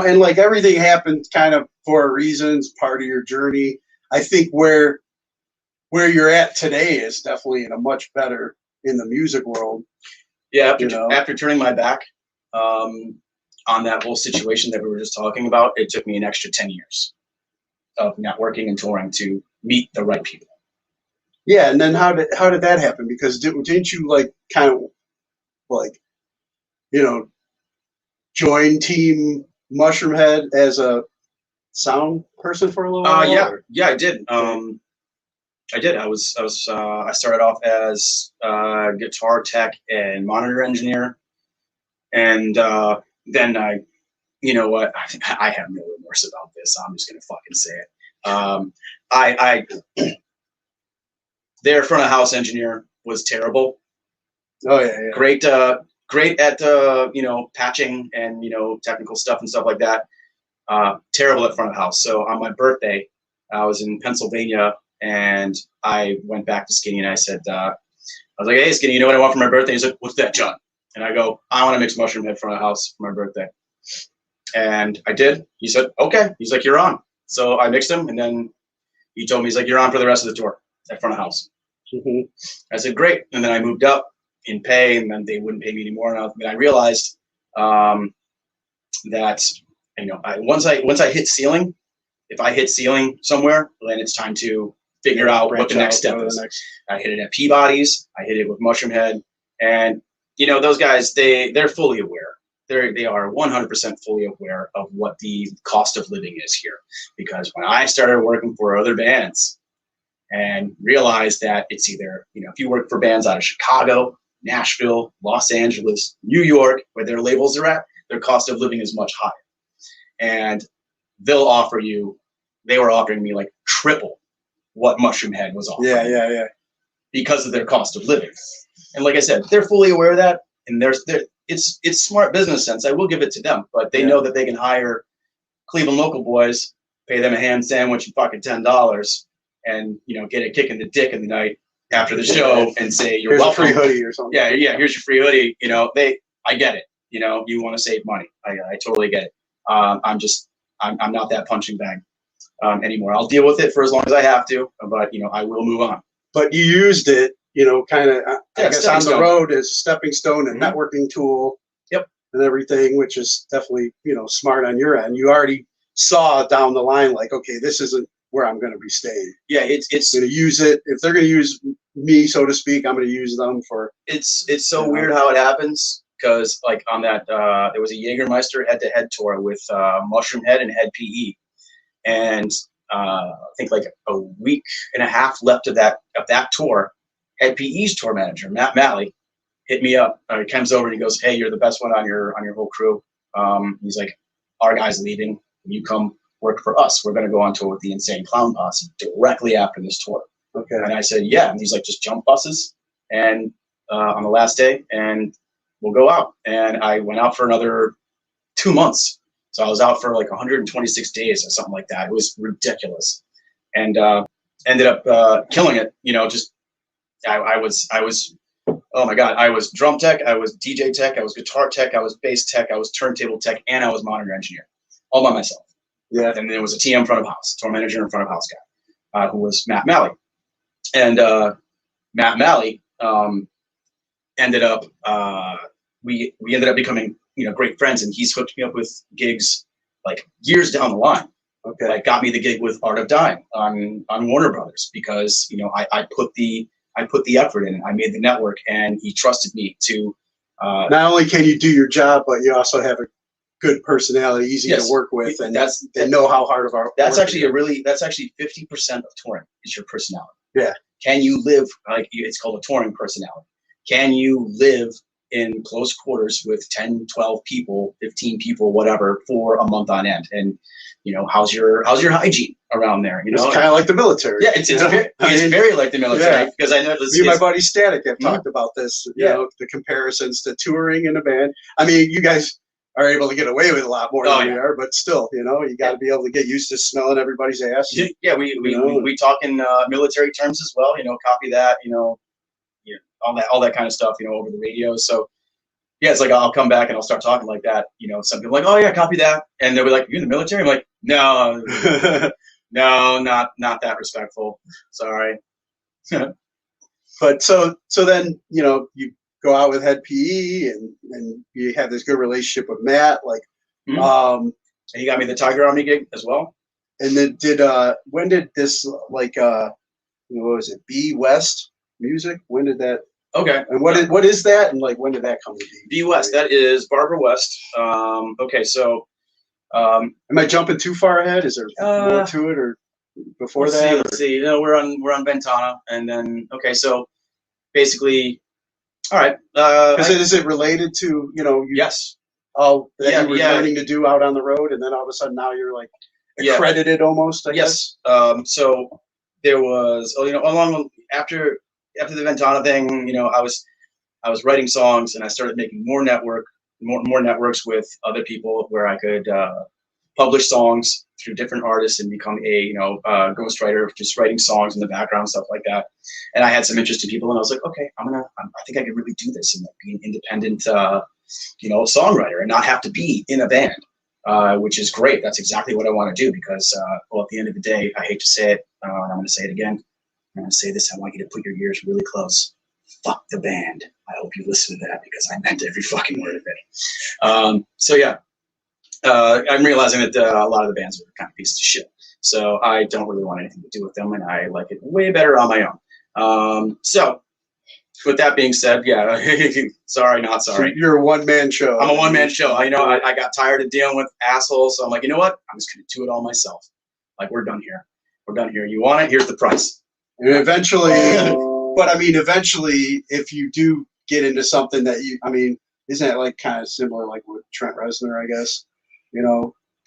and like everything happened kind of for a reason. It's part of your journey. I think where you're at today is definitely much better in the music world. Yeah, after turning my back on that whole situation that we were just talking about, it took me an extra 10 years of networking and touring to meet the right people. Yeah, and then how did that happen? Because didn't you join Team Mushroomhead as a sound person for a little while? Yeah, I did. I started off as guitar tech and monitor engineer, and then I have no remorse about this. I'm just gonna fucking say it. Their front of house engineer was terrible. Oh yeah. Great at patching and technical stuff and stuff like that. Terrible at front of house. So on my birthday, I was in Pennsylvania. And I went back to Skinny and I said, I was like, hey, Skinny, you know what I want for my birthday? He said, what's that, John? And I go, I want to mix Mushroomhead front of house for my birthday. And I did. He said, okay. He's like, you're on. So I mixed him. And then he told me, he's like, you're on for the rest of the tour at front of house. Mm-hmm. I said, great. And then I moved up in pay and then they wouldn't pay me anymore. And then I realized that, you know, once I hit ceiling, if I hit ceiling somewhere, then it's time to figure out what the next step is. I hit it at Peabody's, I hit it with Mushroom Head, and you know, those guys, they're fully aware. They are 100% fully aware of what the cost of living is here. Because when I started working for other bands and realized that it's either, you know, if you work for bands out of Chicago, Nashville, Los Angeles, New York, where their labels are at, their cost of living is much higher. And they'll offer you, they were offering me like triple what Mushroom Head was offering. Yeah. Because of their cost of living. And like I said, they're fully aware of that. And it's smart business sense. I will give it to them, but they know that they can hire Cleveland local boys, pay them a ham sandwich and fucking $10, and you know, get a kick in the dick in the night after the show and say you're here's welcome. A free hoodie or something. Yeah, here's your free hoodie. You know, I get it. You know, you want to save money. I totally get it. I'm not that punching bag anymore. I'll deal with it for as long as I have to, but you know, I will move on. But you used it, you know, kind of, I guess, on the road as a stepping stone and networking tool. Yep. And everything, which is definitely, you know, smart on your end. You already saw down the line, like, okay, this isn't where I'm going to be staying. Yeah, it's going to use it. If they're going to use me, so to speak, I'm going to use them for. It's so weird how it happens, because like on that, there was a Jägermeister head-to-head tour with Mushroom Head and Head PE, and I think like a week and a half left of that tour. Head PE's tour manager, Matt Malley, hit me up. He comes over and he goes, "Hey, you're the best one on your whole crew." He's like, "Our guy's leaving. You come work for us. We're going to go on tour with the Insane Clown Posse directly after this tour." Okay. And I said, "Yeah." And he's like, "Just jump buses and on the last day, and we'll go out." And I went out for another 2 months. So I was out for like 126 days or something like that. It was ridiculous, and ended up killing it. You know, just I was. Oh my God, I was drum tech, I was DJ tech, I was guitar tech, I was bass tech, I was turntable tech, and I was monitor engineer, all by myself. Yeah. And there was a TM front of house, tour manager and front of house guy, who was Matt Malley. And Matt Malley ended up, we ended up becoming, you know, great friends, and he's hooked me up with gigs like years down the line. Okay. Like got me the gig with Art of Dying on Warner Brothers, because, you know, I put the effort in. I made the network, and he trusted me to. Not only can you do your job, but you also have a good personality, easy to work with, and they know how hard of our. That's actually that's actually 50% of touring is your personality. Yeah. Can you live, like, it's called a touring personality? Can you live in close quarters with 10, 12 people, 15 people, whatever, for a month on end? And you know, how's your hygiene around there? You know, it's kind of like the military. Yeah, it's very like the military, because I know me and my buddy Static have talked about this. You know, the comparisons to touring in a band. I mean, you guys are able to get away with a lot more than we are, but still, you know, you got to be able to get used to smelling everybody's ass. Yeah, we talk in military terms as well. You know, copy that. You know, all that kind of stuff. You know, over the radio. So. Yeah, it's like I'll come back and I'll start talking like that. You know, some people are like, "Oh yeah, copy that," and they'll be like, "You're in the military?" I'm like, "No, no, not that respectful. Sorry." But so then, you know, you go out with Head PE, and you have this good relationship with Matt. Like, and he got me the Tiger Army gig as well. And then when did this, like, what was it, B West Music? When did that? Okay. And what is that, and like when did that come to be? B West, that is Barbara West. Okay, so am I jumping too far ahead? Is there more to it, or before that? Let's see. You know, we're on Ventana, and then so basically, all right. Is it related to, you know? Yes. Oh, that you were learning to do out on the road, and then all of a sudden now you're like accredited almost. I guess. So there was, you know, along after the Ventana thing, you know, I was writing songs, and I started making more networks with other people where I could publish songs through different artists and become a ghostwriter, just writing songs in the background, stuff like that. And I had some interest in people, and I was like, okay, I think I could really do this and like be an independent songwriter and not have to be in a band, which is great. That's exactly what I want to do, because at the end of the day, I hate to say it, and I'm going to say it again. I'm going to say this. I want you to put your ears really close. Fuck the band. I hope you listen to that, because I meant every fucking word of it. So yeah, I'm realizing that a lot of the bands are kind of pieces of shit. So I don't really want anything to do with them, and I like it way better on my own. So with that being said, yeah, sorry, not sorry. You're a one-man show. I'm a one-man show. I got tired of dealing with assholes, so I'm like, you know what? I'm just going to do it all myself. Like, we're done here. We're done here. You want it? Here's the price. And eventually, but I mean, eventually, if you do get into something that isn't that like kind of similar like with Trent Reznor, I guess,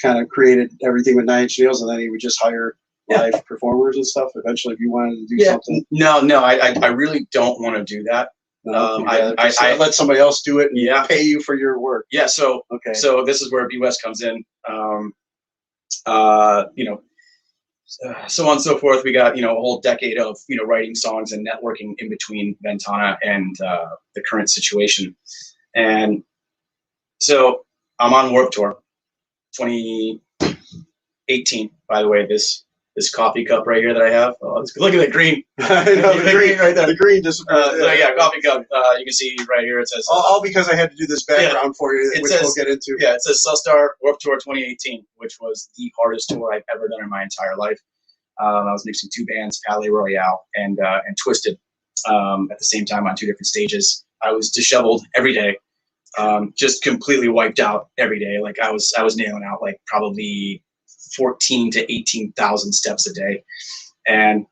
kind of created everything with Nine Inch Nails, and then he would just hire live performers and stuff. Eventually, if you wanted to do something. No, I really don't want to do that. No, I let somebody else do it and pay you for your work. Yeah. So this is where BWest comes in. So on and so forth. We got a whole decade of writing songs and networking in between Ventana and the current situation, and so I'm on Warped Tour 2018. By the way, this coffee cup right here that I have. Oh, look at the green. I know the green right there. The green just. Coffee cup. You can see right here. It says. All because I had to do this background for you, which we'll get into. Yeah, it says Sustar Warped Tour 2018, which was the hardest tour I've ever done in my entire life. I was mixing two bands, Palais Royale and Twizted, at the same time on two different stages. I was disheveled every day, just completely wiped out every day. Like I was nailing out like probably 14 to 18,000 steps a day. And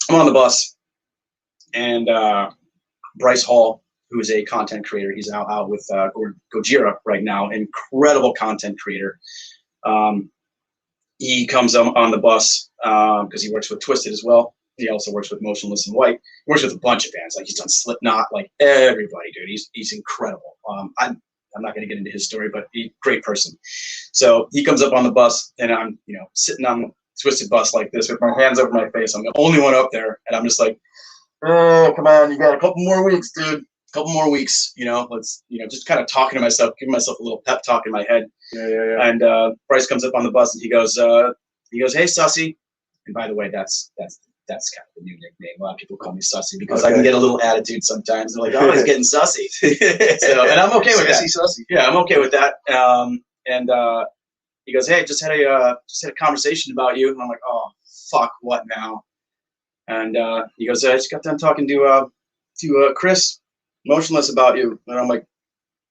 I'm on the bus, and Bryce Hall, who is a content creator, he's out with Gojira right now, incredible content creator. He comes on the bus because he works with Twizted as well. He also works with Motionless and White. He works with a bunch of bands. Like he's done Slipknot, like everybody, dude. He's incredible. I'm not going to get into his story, but he's a great person. So he comes up on the bus, and I'm sitting on the Twizted bus like this with my hands over my face. I'm the only one up there, and I'm just like, oh, come on, you got a couple more weeks, dude. Couple more weeks, let's, just kind of talking to myself, giving myself a little pep talk in my head. Yeah. And Bryce comes up on the bus, and he goes, "Hey, Sussy." And by the way, that's kind of the new nickname. A lot of people call me Sussy because I can get a little attitude sometimes. They're like, "Oh, he's getting sussy." And I'm okay with that. Sussy. Yeah, I'm okay with that. And he goes, "Hey, just had a conversation about you." And I'm like, "Oh, fuck, what now?" And he goes, "I just got done talking to Chris Motionless about you." And I'm like,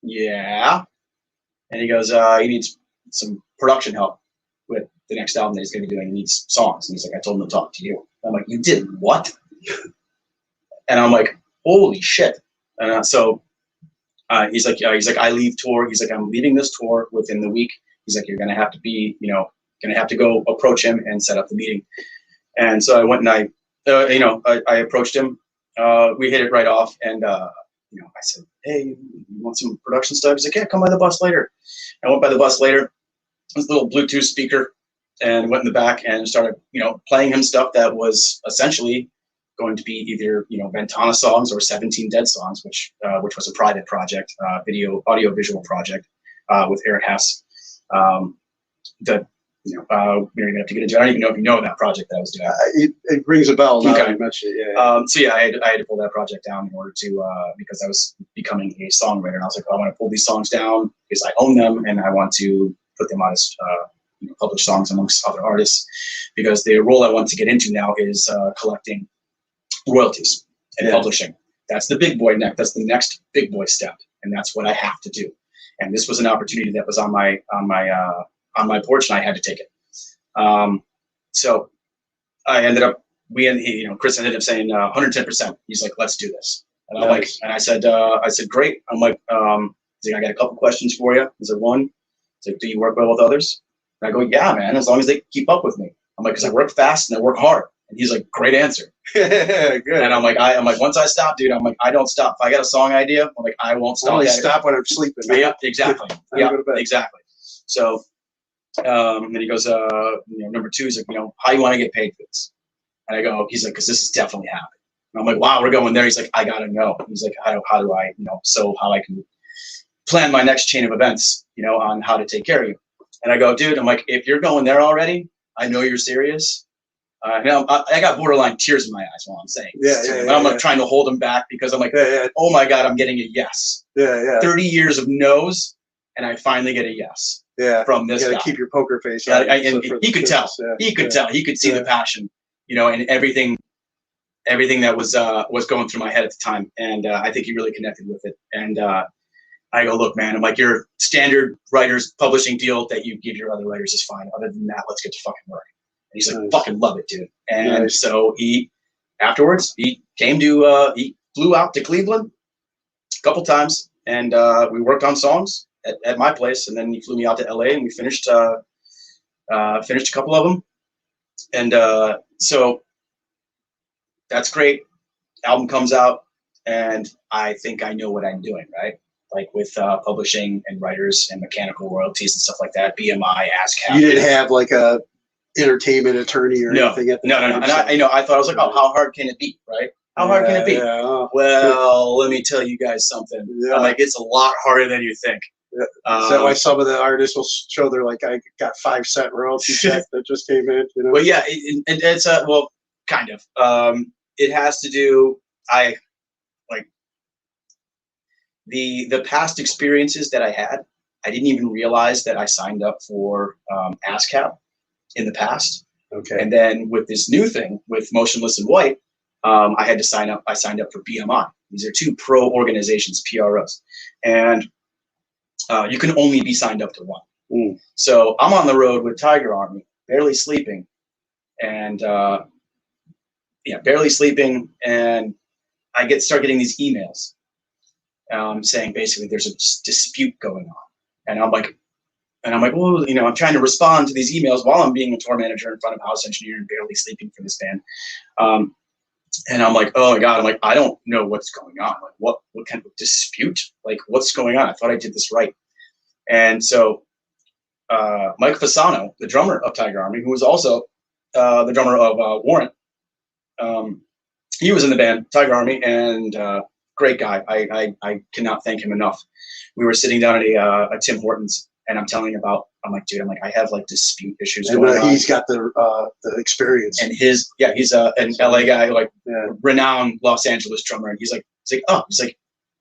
"Yeah." And he goes, "He needs some production help with the next album that he's going to be doing. He needs songs." And he's like, "I told him to talk to you." I'm like, "You did what?" And I'm like, "Holy shit!" And so he's like, "I leave tour." He's like, "I'm leaving this tour within the week." He's like, "You're going to have to be, going to have to go approach him and set up the meeting." And so I went and I approached him. We hit it right off, and I said, "Hey, you want some production stuff?" He's like, "Yeah, come by the bus later." I went by the bus later, this little Bluetooth speaker, and went in the back and started, playing him stuff that was essentially going to be either, Ventana songs or 17 Dead songs, which was a private project, audio visual project with Eric Hess. That you're gonna have to get into. I don't even know if you know that project that I was doing. It rings a bell now that you mentioned it. Yeah. So yeah, I had to pull that project down in order to because I was becoming a songwriter, and I was like, I want to pull these songs down because I own them, and I want to put them on as published songs amongst other artists, because the role I want to get into now is collecting royalties and publishing. That's the big boy neck. That's the next big boy step, and that's what I have to do. And this was an opportunity that was on my porch, and I had to take it. So I ended up, Chris ended up saying 110%. He's like, "Let's do this." And I'm like, and I said, "Great." I'm like, he's like, "I got a couple questions for you." He's like, "One," he's like, "Do you work well with others?" And I go, "Yeah, man, as long as they keep up with me." I'm like, "Because I work fast and I work hard." And he's like, "Great answer." Good. And I'm like, once I stop, dude, I'm like, I don't stop. If I got a song idea, I'm like, I won't stop. Only stop when I'm sleeping. Yeah, exactly. Yeah, exactly. So, then he goes, number two, he's like, "How you want to get paid for this?" And I go, he's like, "Because this is definitely happening." And I'm like, "Wow, we're going there." He's like, "I gotta know." He's like, how do I, how I can plan my next chain of events, on how to take care of you. And I go, "Dude," I'm like, "if you're going there already, I know you're serious." I got borderline tears in my eyes while I'm saying this. And I'm like trying to hold him back because I'm like, oh my God, I'm getting a yes. 30 years of no's, and I finally get a yes. from this you guy. gotta keep your poker face Yeah, on. and he could tell. He could tell. He could see the passion, and everything that was going through my head at the time. And I think he really connected with it. And I go, look, man, I'm like, your standard writers publishing deal that you give your other writers is fine. Other than that, let's get to fucking work. And he's like, fucking love it, dude. And so afterwards, he flew out to Cleveland a couple times, and we worked on songs at my place. And then he flew me out to LA, and we finished a couple of them. And so that's great. Album comes out, and I think I know what I'm doing, right? Like with publishing and writers and mechanical royalties and stuff like that. BMI, ASCAP. You didn't have like a entertainment attorney or anything at the time? No. And I thought, I was like, oh, how hard can it be, right? How hard can it be? Yeah. Well, let me tell you guys something. I'm like, it's a lot harder than you think. Yeah. Is that why some of the artists will show their like, I got 5-cent royalty check that just came in? Well, yeah, and it's well, kind of. It has to do. The past experiences that I had, I didn't even realize that I signed up for ASCAP in the past. Okay. And then with this new thing with Motionless and White, I had to sign up. I signed up for BMI. These are two pro organizations, PROs, and you can only be signed up to one. So I'm on the road with Tiger Army, barely sleeping, and barely sleeping, and I start getting these emails. Saying basically there's a dispute going on, and I'm like, well, I'm trying to respond to these emails while I'm being a tour manager in front of house engineer and barely sleeping for this band, and I'm like, oh my god, I'm like, I don't know what's going on. Like, what kind of dispute? Like, what's going on? I thought I did this right. And so Mike Fasano, the drummer of Tiger Army, who was also the drummer of Warrant, he was in the band Tiger Army, and great guy. I cannot thank him enough. We were sitting down at Tim Hortons, and I'm like, dude, I have like dispute issues going on. He's got the experience. And he's an LA guy, like renowned Los Angeles drummer. And he's like,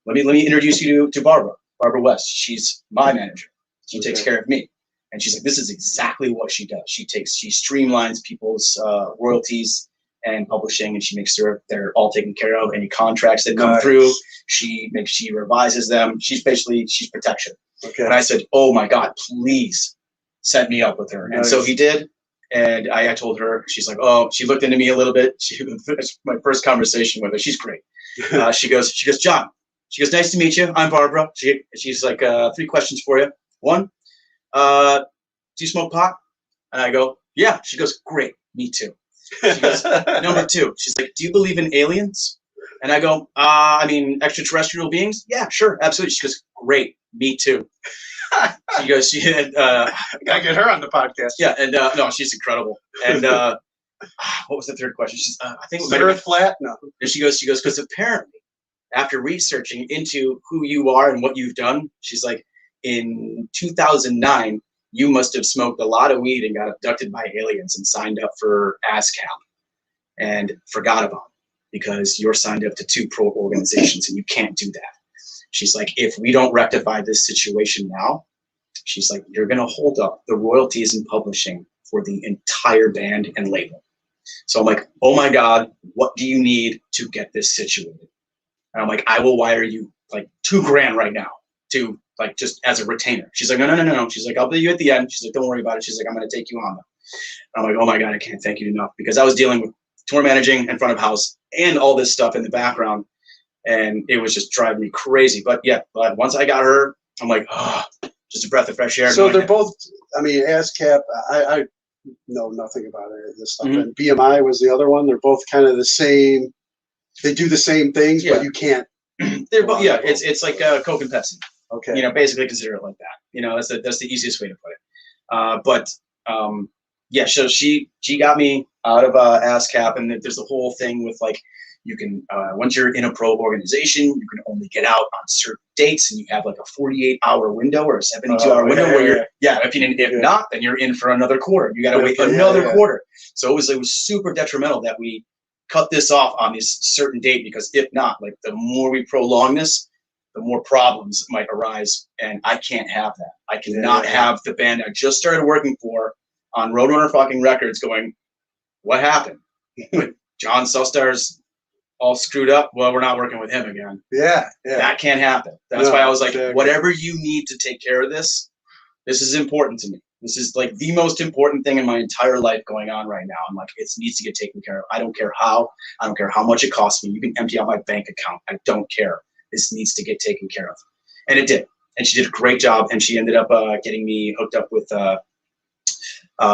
let me introduce you to Barbara West. She's my manager. She takes care of me. And she's like, this is exactly what she does. She streamlines people's royalties and publishing, and she makes sure they're all taken care of. Any contracts that come through, she revises them. She's protection. Okay. And I said, oh my God, please set me up with her. And so he did. And I told her, she's like, oh, she looked into me a little bit. My first conversation with her, she's great. She goes, John, she goes, nice to meet you. I'm Barbara. She's like, 3 questions for you. 1, do you smoke pot? And I go, yeah. She goes, great, me too. She goes, number 2, she's like, do you believe in aliens? And I go, extraterrestrial beings? Yeah, sure, absolutely. She goes, great, me too. She goes, gotta get her on the podcast. Yeah, and no, she's incredible. And what was the 3rd question? She's, I think, is the Earth flat? No. And she goes, because apparently, after researching into who you are and what you've done, she's like, in 2009. You must have smoked a lot of weed and got abducted by aliens and signed up for ASCAP and forgot about it because you're signed up to 2 pro organizations and you can't do that. She's like, if we don't rectify this situation now, she's like, you're going to hold up the royalties and publishing for the entire band and label. So I'm like, oh my God, what do you need to get this situated? And I'm like, I will wire you like $2,000 right now to like just as a retainer. She's like, no. She's like, I'll pay you at the end. She's like, don't worry about it. She's like, I'm going to take you on. And I'm like, oh my God, I can't thank you enough, because I was dealing with tour managing in front of house and all this stuff in the background. And it was just driving me crazy. But once I got her, I'm like, oh, just a breath of fresh air. So they're both, ASCAP, I know nothing about any of this stuff. Mm-hmm. And BMI was the other one. They're both kind of the same. They do the same things, but you can't. They're both, it's like Coke and Pepsi. Okay. Basically consider it like that. That's the easiest way to put it. So she got me out of ASCAP, and there's the whole thing with like, you can once you're in a pro organization, you can only get out on certain dates, and you have like a 48-hour window or a 72-hour window where you're if not, then you're in for another quarter. You got to wait another quarter. So it was super detrimental that we cut this off on this certain date, because if not, like the more we prolong this, the more problems might arise, and I can't have that. I cannot have the band I just started working for on Roadrunner fucking Records going, what happened? John Sustar's all screwed up. Well, we're not working with him again. Yeah. That can't happen. That's why I was like, whatever you need to take care of this, this is important to me. This is like the most important thing in my entire life going on right now. I'm like, it needs to get taken care of. I don't care how. I don't care how much it costs me. You can empty out my bank account. I don't care. This needs to get taken care of. And it did. And she did a great job. And she ended up getting me hooked up with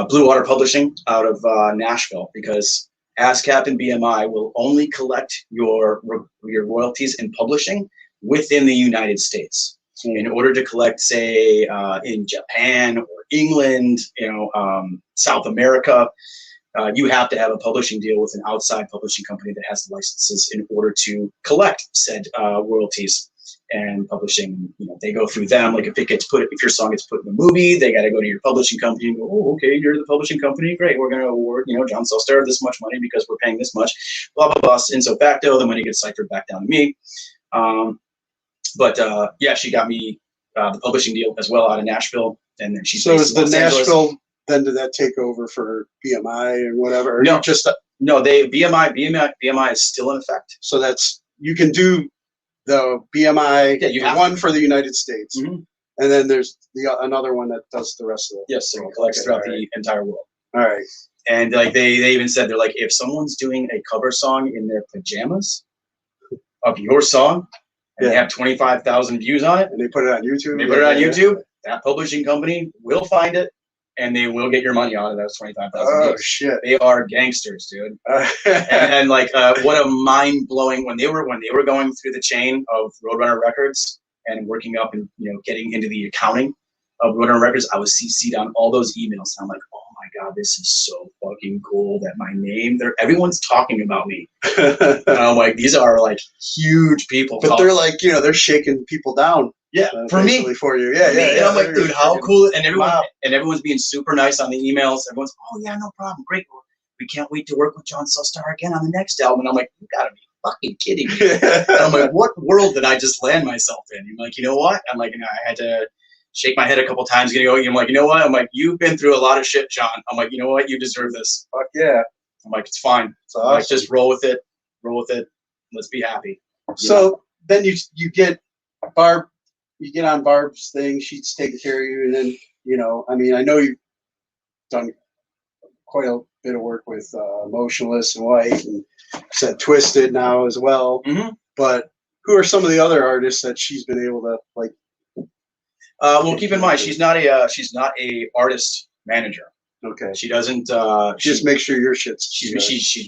Blue Water Publishing out of Nashville, because ASCAP and BMI will only collect your royalties in publishing within the United States. In order to collect, say, in Japan or England, South America, you have to have a publishing deal with an outside publishing company that has the licenses in order to collect said royalties. And publishing, they go through them. Like if your song gets put in a movie, they got to go to your publishing company and go, oh, okay, you're the publishing company, great. We're going to award, John Sustar this much money because we're paying this much, blah, blah, blah. And so facto, the money gets ciphered back down to me. But she got me the publishing deal as well out of Nashville. And then she's is the Nashville, then did that take over for BMI or whatever? Or no, BMI is still in effect. So you can do the BMI, the one for the United States, and then there's another one that does the rest of it. Yes, so it collects throughout the entire world. All right. And like they even said, they're like, if someone's doing a cover song in their pajamas of your song, and they have 25,000 views on it, and they put it on YouTube, that publishing company will find it, and they will get your money out of those 25,000 views. Oh shit! They are gangsters, dude. and like, what a mind blowing when they were going through the chain of Roadrunner Records and working up and getting into the accounting of Roadrunner Records. I was CC'd on all those emails, and I'm like, oh my god, this is so fucking cool that my name, everyone's talking about me. And I'm like, these are like huge people. But they're like, they're shaking people down. Yeah, for me, for you, yeah. And I'm like, dude, how cool! And everyone's being super nice on the emails. Everyone's, oh yeah, no problem, great. We can't wait to work with John Sustar again on the next album. And I'm like, you gotta be fucking kidding me! And I'm like, what world did I just land myself in? I'm like, you know what? I'm like, I had to shake my head a couple times, I'm like, you know what? I'm like, you've been through a lot of shit, John. I'm like, you know what? You deserve this. Fuck yeah! I'm like, it's fine. It's awesome. Like, just roll with it. Let's be happy. So then you get Barb. You get on Barb's thing, she's taking care of you, and then, I know you've done quite a bit of work with Motionless and White, and said Twizted now as well. But who are some of the other artists that she's been able to like? Well, keep in mind, she's not a artist manager. Okay. She doesn't. She just make sure your shit's. She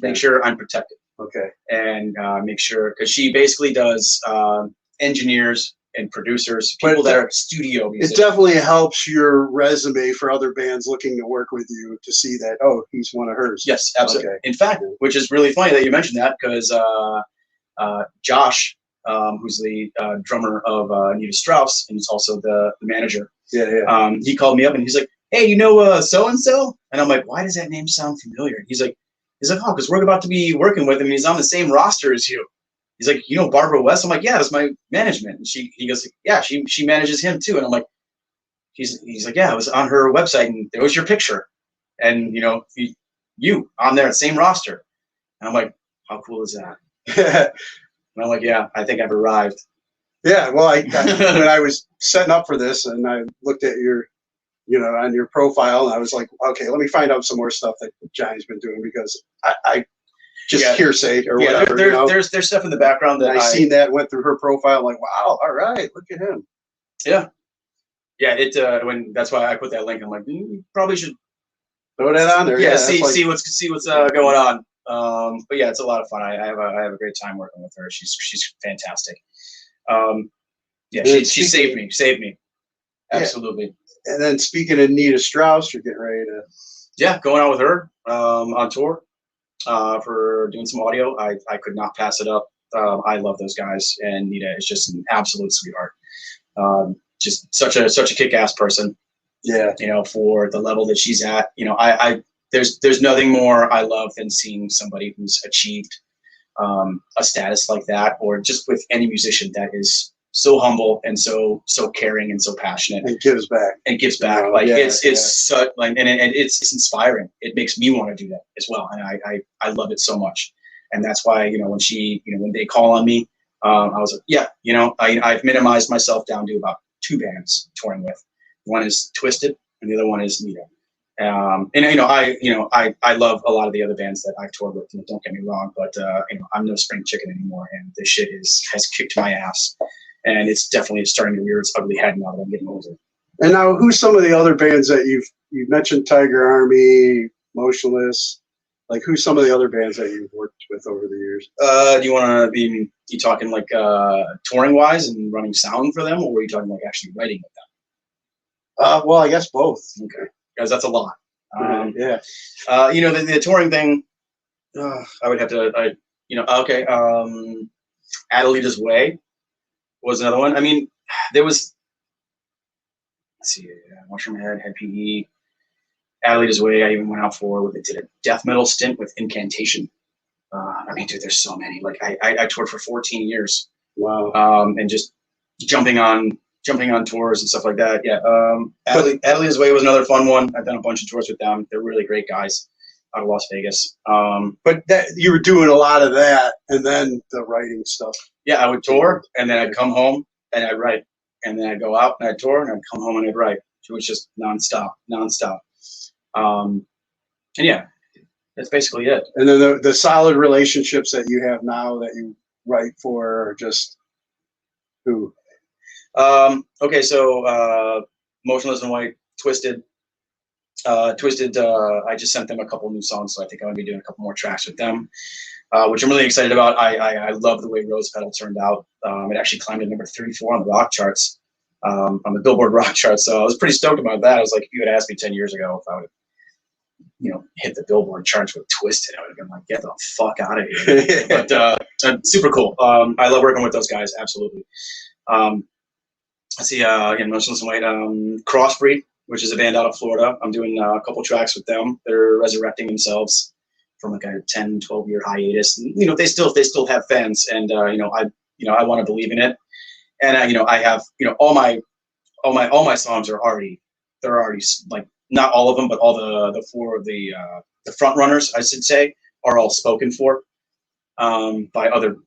makes sure I'm protected. Okay. And make sure, because she basically does engineers and producers, people that are studio musicians. It definitely helps your resume for other bands looking to work with you to see that, oh, he's one of hers. Yes, absolutely. Okay. In fact, which is really funny that you mentioned that, because Josh, who's the drummer of Nita Strauss, and he's also the manager. Yeah. He called me up and he's like, hey, so-and-so? And I'm like, why does that name sound familiar? He's like, oh, because we're about to be working with him, and he's on the same roster as you. He's like, Barbara West? I'm like, yeah, that's my management. And he goes, yeah, she manages him too. And I'm like, he's like, yeah, I was on her website and there was your picture. And, you on there, same roster. And I'm like, how cool is that? And I'm like, yeah, I think I've arrived. Yeah, well, when I was setting up for this and I looked at your, on your profile, and I was like, okay, let me find out some more stuff that Johnny's been doing, because I just hearsay or whatever. There's stuff in the background that I seen that, went through her profile. I'm like, wow, all right, look at him. Yeah. That's why I put that link. I'm like, you probably should throw that on there. Yeah, see what's going on. But yeah, it's a lot of fun. I have a great time working with her. She's fantastic. She saved me. Absolutely. And then speaking of Nita Strauss, you're getting ready to going out with her on tour for doing some audio. I could not pass it up. I love those guys, and Nita is just an absolute sweetheart. Just such a kick-ass person. Yeah. For the level that she's at. There's nothing more I love than seeing somebody who's achieved a status like that, or just with any musician that is so humble and so caring and so passionate. And gives back. And gives back. Like it's such like and it's inspiring. It makes me want to do that as well. And I love it so much. And that's why, when they call on me, I was like, I've minimized myself down to about 2 bands touring with. One is Twizted and the other one is Nita. I love a lot of the other bands that I've toured with. Don't get me wrong, but I'm no spring chicken anymore, and this shit has kicked my ass, and it's definitely starting to rear its ugly head now that I'm getting older. And now, who's some of the other bands that you've mentioned? Tiger Army, Motionless. Like, who's some of the other bands that you've worked with over the years? Do you want to be? You talking like touring wise and running sound for them, or are you talking like actually writing with them? Well, I guess both. Okay. Because that's a lot. The touring thing, I would have to, Adelita's Way was another one. I mean, there was, let's see, Mushroom Head, Head PE, Adelita's Way, I even went out for, they did a death metal stint with Incantation. Dude, there's so many. Like, I toured for 14 years. Wow. And just jumping on tours and stuff like that. Yeah. Adelita's Way was another fun one. I've done a bunch of tours with them. They're really great guys out of Las Vegas. But you were doing a lot of that and then the writing stuff. Yeah, I would tour and then I'd come home and I'd write. And then I'd go out and I'd tour and I'd come home and I'd write. It was just nonstop. And yeah, that's basically it. And then the solid relationships that you have now that you write for are just who? Okay, so Motionless and White, Twizted. Twizted, I just sent them a couple new songs, so I think I'm going to be doing a couple more tracks with them, which I'm really excited about. I love the way Rose Petal turned out. It actually climbed to number 34 on the rock charts, on the Billboard rock charts, so I was pretty stoked about that. I was like, if you had asked me 10 years ago if I would have hit the Billboard charts with Twizted, I would have been like, get the fuck out of here. But super cool. I love working with those guys, absolutely. Let's see, Motionless and White, Crossbreed, which is a band out of Florida. I'm doing a couple tracks with them. They're resurrecting themselves from like a 10, 12-year hiatus. And, they still have fans, and I want to believe in it. And I have all my songs are already like, not all of them, but all the 4 of the front runners, I should say, are all spoken for by other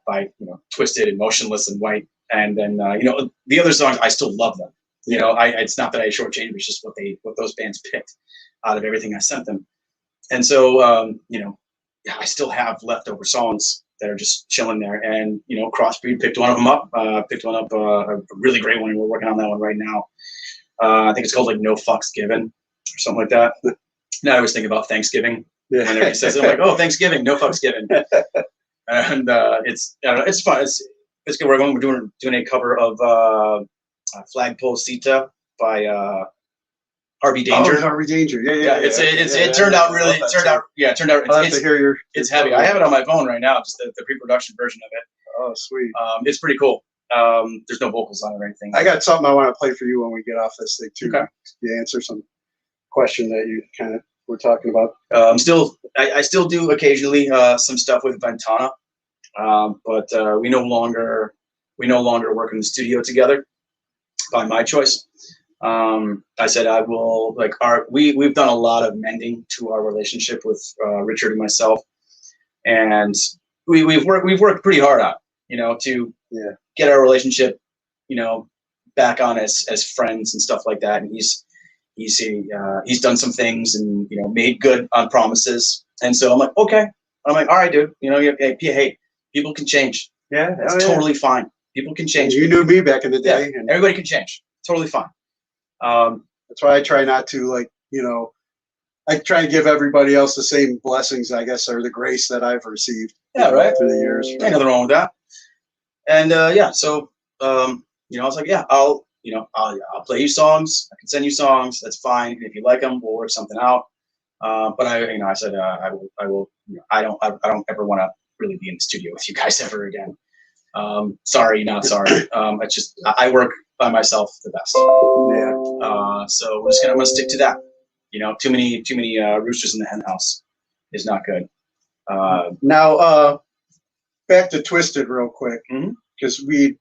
by Twizted and Motionless and White. And then the other songs, I still love them. It's not that I shortchanged them, it's just what those bands picked out of everything I sent them. And so I still have leftover songs that are just chilling there. And Crossbreed picked one of them up. A really great one. We're working on that one right now. I think it's called like No Fucks Given or something like that. Now I always think about Thanksgiving. Yeah. Whenever he says it, I'm like, oh, Thanksgiving, no fucks given. And it's fun. It's good. We're doing a cover of Flagpole Sita by Harvey Danger. Oh, Harvey Danger. Yeah. It turned out really. It turned out. It's heavy. I have it on my phone right now, just the pre-production version of it. Oh, sweet. It's pretty cool. There's no vocals on it or anything. I got something I want to play for you when we get off this thing too. Okay. You answer some question that you kind of were talking about. I still do occasionally some stuff with Ventana, but we no longer work in the studio together by my choice. I said I will we've done a lot of mending to our relationship with Richard and myself, and we've worked pretty hard on to get our relationship back on as friends and stuff like that. And he's done some things and made good on promises. And so I'm like, okay. I'm like, all right, dude. Hey, people can change. Yeah, it's totally fine. People can change. You knew me back in the day. Yeah, and everybody can change. Totally fine. That's why I try not to I try and give everybody else the same blessings, I guess, or the grace that I've received. Yeah, right. Through the years. Ain't nothing wrong with that. And so I was like, yeah, I'll play you songs. I can send you songs. That's fine. And if you like them, we'll work something out. But I said I will. I don't ever want to really be in the studio with you guys ever again. Sorry, not sorry. It's just I work by myself the best. Yeah. So I'm gonna stick to that. Too many roosters in the hen house is not good. Now back to Twizted real quick, because we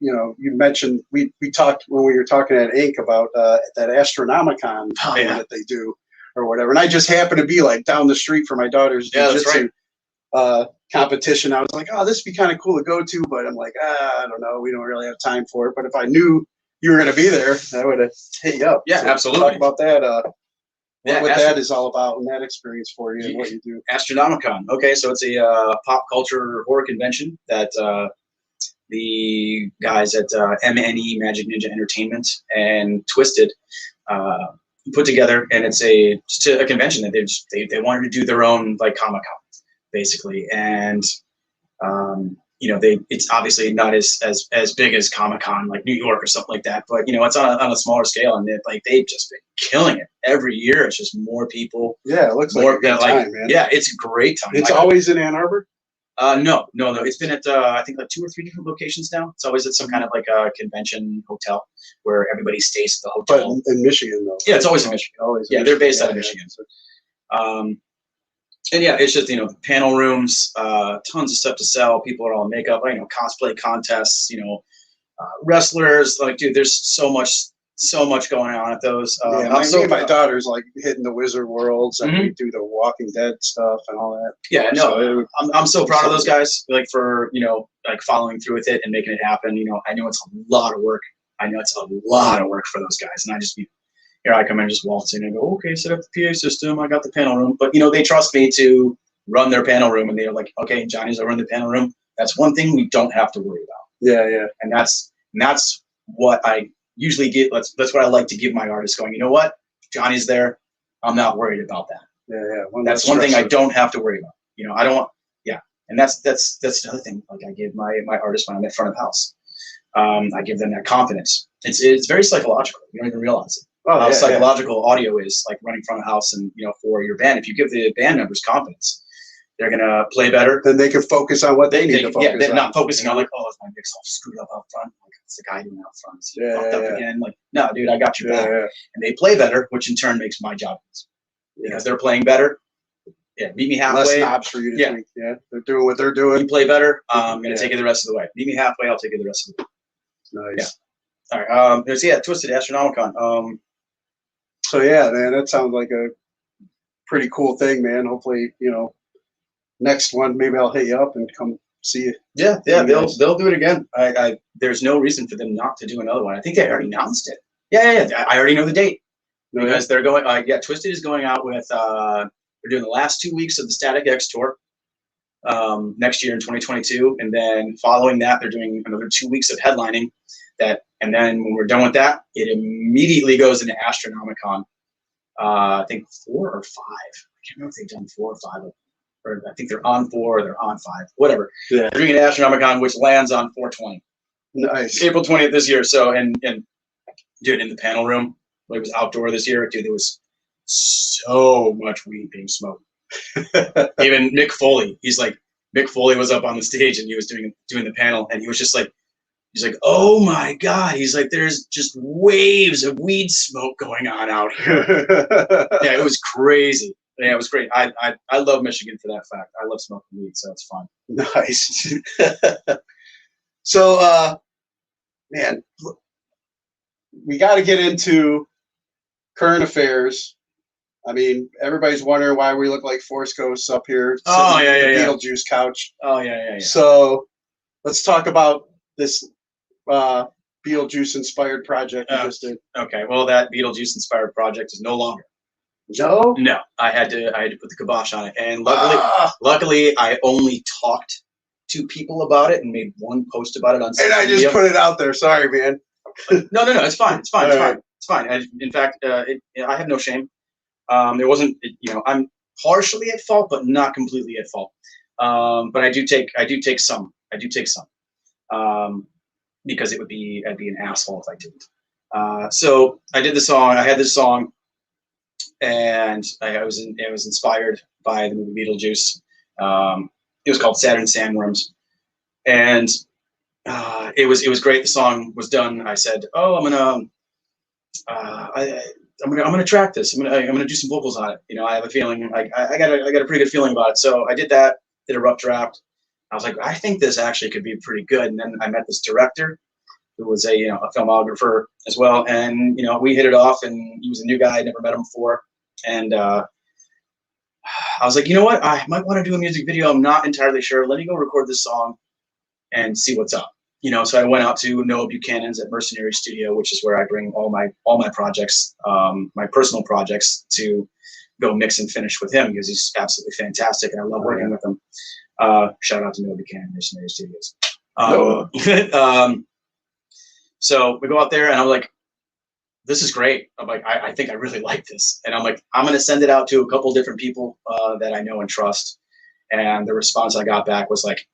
you mentioned we talked when we were talking at Inc. about that Astronomicon thing that they do or whatever, and I just happened to be like down the street from my daughter's jiu-jitsu competition. I was like, oh, this would be kind of cool to go to, but I'm like, I don't know, we don't really have time for it. But if I knew you were going to be there, I would have hit you up. Yeah, so absolutely. Talk about that. What that is all about and that experience for you and what you do. Astronomicon. Okay, so it's a pop culture horror convention that the guys at MNE Magic Ninja Entertainment and Twizted put together, and it's just a convention that they wanted to do their own like Comic-Con, basically, and it's obviously not as big as Comic-Con like New York or something like that, but it's on a smaller scale, and they've just been killing it every year. It's just more people. Yeah, it looks like a good time, man. Yeah, it's a great time. It's always in Ann Arbor. No. It's been at I think like 2 or 3 different locations now. It's always at some kind of like a convention hotel where everybody stays at the hotel. But in Michigan, though. Yeah, it's always in Michigan. Always. They're based out of Michigan. And yeah, it's just panel rooms, tons of stuff to sell. People are all in makeup, cosplay contests, wrestlers. Like, dude, there's so much going on at those. My daughter's like hitting the Wizard Worlds and we do the Walking Dead stuff and all that. Yeah, no, I'm so proud of those guys. Like for like following through with it and making it happen. I know it's a lot of work. I know it's a lot of work for those guys, and I just here I come in, just waltz in and go, okay, set up the PA system. I got the panel room. But, they trust me to run their panel room. And they're like, okay, Johnny's over in the panel room. That's one thing we don't have to worry about. Yeah. And that's what I usually get. That's what I like to give my artists going, you know what? Johnny's there. I'm not worried about that. Yeah. That's one thing I don't have to worry about. I don't want, And that's another thing. Like I give my artists when I'm at front of house. I give them that confidence. It's very psychological. You don't even realize it. How psychological audio is, like running front of house and for your band. If you give the band members confidence, they're gonna play better. Then they can focus on what they need to focus on. Yeah, they're not focusing on like, oh, is my mix all screwed up out front? Like it's the guy doing out front. It's fucked up again. Like, no, dude, I got your back. And they play better, which in turn makes my job easier. Because they're playing better. Yeah, meet me halfway. Less knobs for you to think. Yeah, they're doing what they're doing. You play better. I'm gonna take you the rest of the way. Meet me halfway. I'll take you the rest of the way. Nice. Yeah. All right. Twizted Astronomicon. So yeah, man, that sounds like a pretty cool thing, man. Hopefully, next one maybe I'll hit you up and come see you. Yeah, they'll do it again. I there's no reason for them not to do another one. I think they already announced it. Yeah. I already know the date because they're going. Twizted is going out with. They're doing the last 2 weeks of the Static X tour next year in 2022, and then following that, they're doing another 2 weeks of headlining. And then when we're done with that, it immediately goes into Astronomicon. I think 4 or 5. I can't remember if they've done 4 or 5. Or I think they're on 4 or they're on 5. Whatever. Yeah. They're doing an Astronomicon, which lands on 4/20. Nice. April 20th this year. So, and dude, in the panel room, it was outdoor this year. Dude, there was so much weed being smoked. Even Mick Foley. Mick Foley was up on the stage and he was doing the panel, and he was just like, he's like, oh my God. He's like, there's just waves of weed smoke going on out here. Yeah, it was crazy. Yeah, it was great. I love Michigan for that fact. I love smoking weed, so it's fun. Nice. So, man, we got to get into current affairs. I mean, everybody's wondering why we look like Force Ghosts up here. Oh, yeah. Beetlejuice couch. Oh, yeah. So let's talk about this Beetlejuice-inspired project you just did. Okay, well, that Beetlejuice-inspired project is no longer. No? No, I had to put the kibosh on it. And luckily, I only talked to people about it and made one post about it on social media. And I just put it out there. Sorry, man. No, it's fine. It's fine. In fact, I have no shame. It wasn't, I'm partially at fault, but not completely at fault. But I do take some. Because I'd be an asshole if I didn't. So I did the song. I had this song, and I was inspired by the movie Beetlejuice. It was called Saturn Sandworms, and it was great. The song was done. I said, "Oh, I'm gonna track this. I'm gonna do some vocals on it. I have a feeling. I got a pretty good feeling about it. So I did that. Did a rough draft. I was like, I think this actually could be pretty good. And then I met this director, who was a a filmographer as well, and we hit it off. And he was a new guy, I'd never met him before, and I was like, you know what, I might want to do a music video. I'm not entirely sure. Let me go record this song and see what's up. So I went out to Noah Buchanan's at Mercenary Studio, which is where I bring all my projects, my personal projects, to go mix and finish with him, because he's absolutely fantastic and I love working with him. Shout out to Noah Buchanan, Mercenary Studios. So we go out there and I'm like, this is great. I'm like, I think I really like this. And I'm like, I'm going to send it out to a couple different people that I know and trust. And the response I got back was like,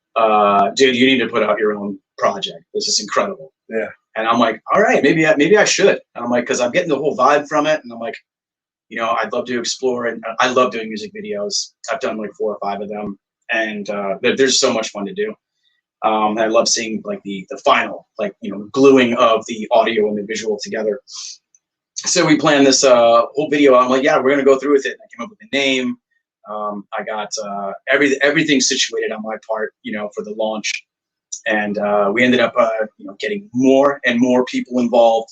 dude, you need to put out your own project. This is incredible. Yeah. And I'm like, all right, maybe I should. And I'm like, because I'm getting the whole vibe from it. And I'm like, I'd love to explore, and I love doing music videos. I've done like 4 or 5 of them, and there's so much fun to do. I love seeing like the final, like, gluing of the audio and the visual together. So we planned this whole video. I'm like, yeah, we're gonna go through with it. And I came up with a name. I got everything situated on my part, for the launch, and we ended up, getting more and more people involved,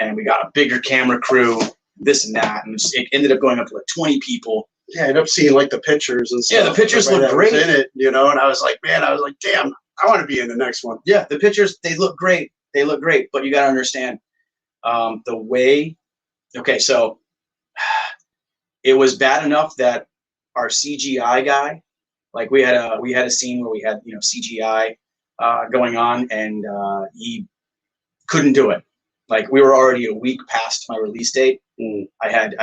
and we got a bigger camera crew, this and that, and it ended up going up to like 20 people. Yeah, I ended up seeing like the pictures and stuff. Yeah, the pictures look great in it, and I was like, man, damn, I want to be in the next one. Yeah, the pictures, they look great. They look great, but you got to understand the way. Okay, so it was bad enough that our CGI guy, like we had a scene where we had CGI going on, and he couldn't do it. Like, we were already a week past my release date. I had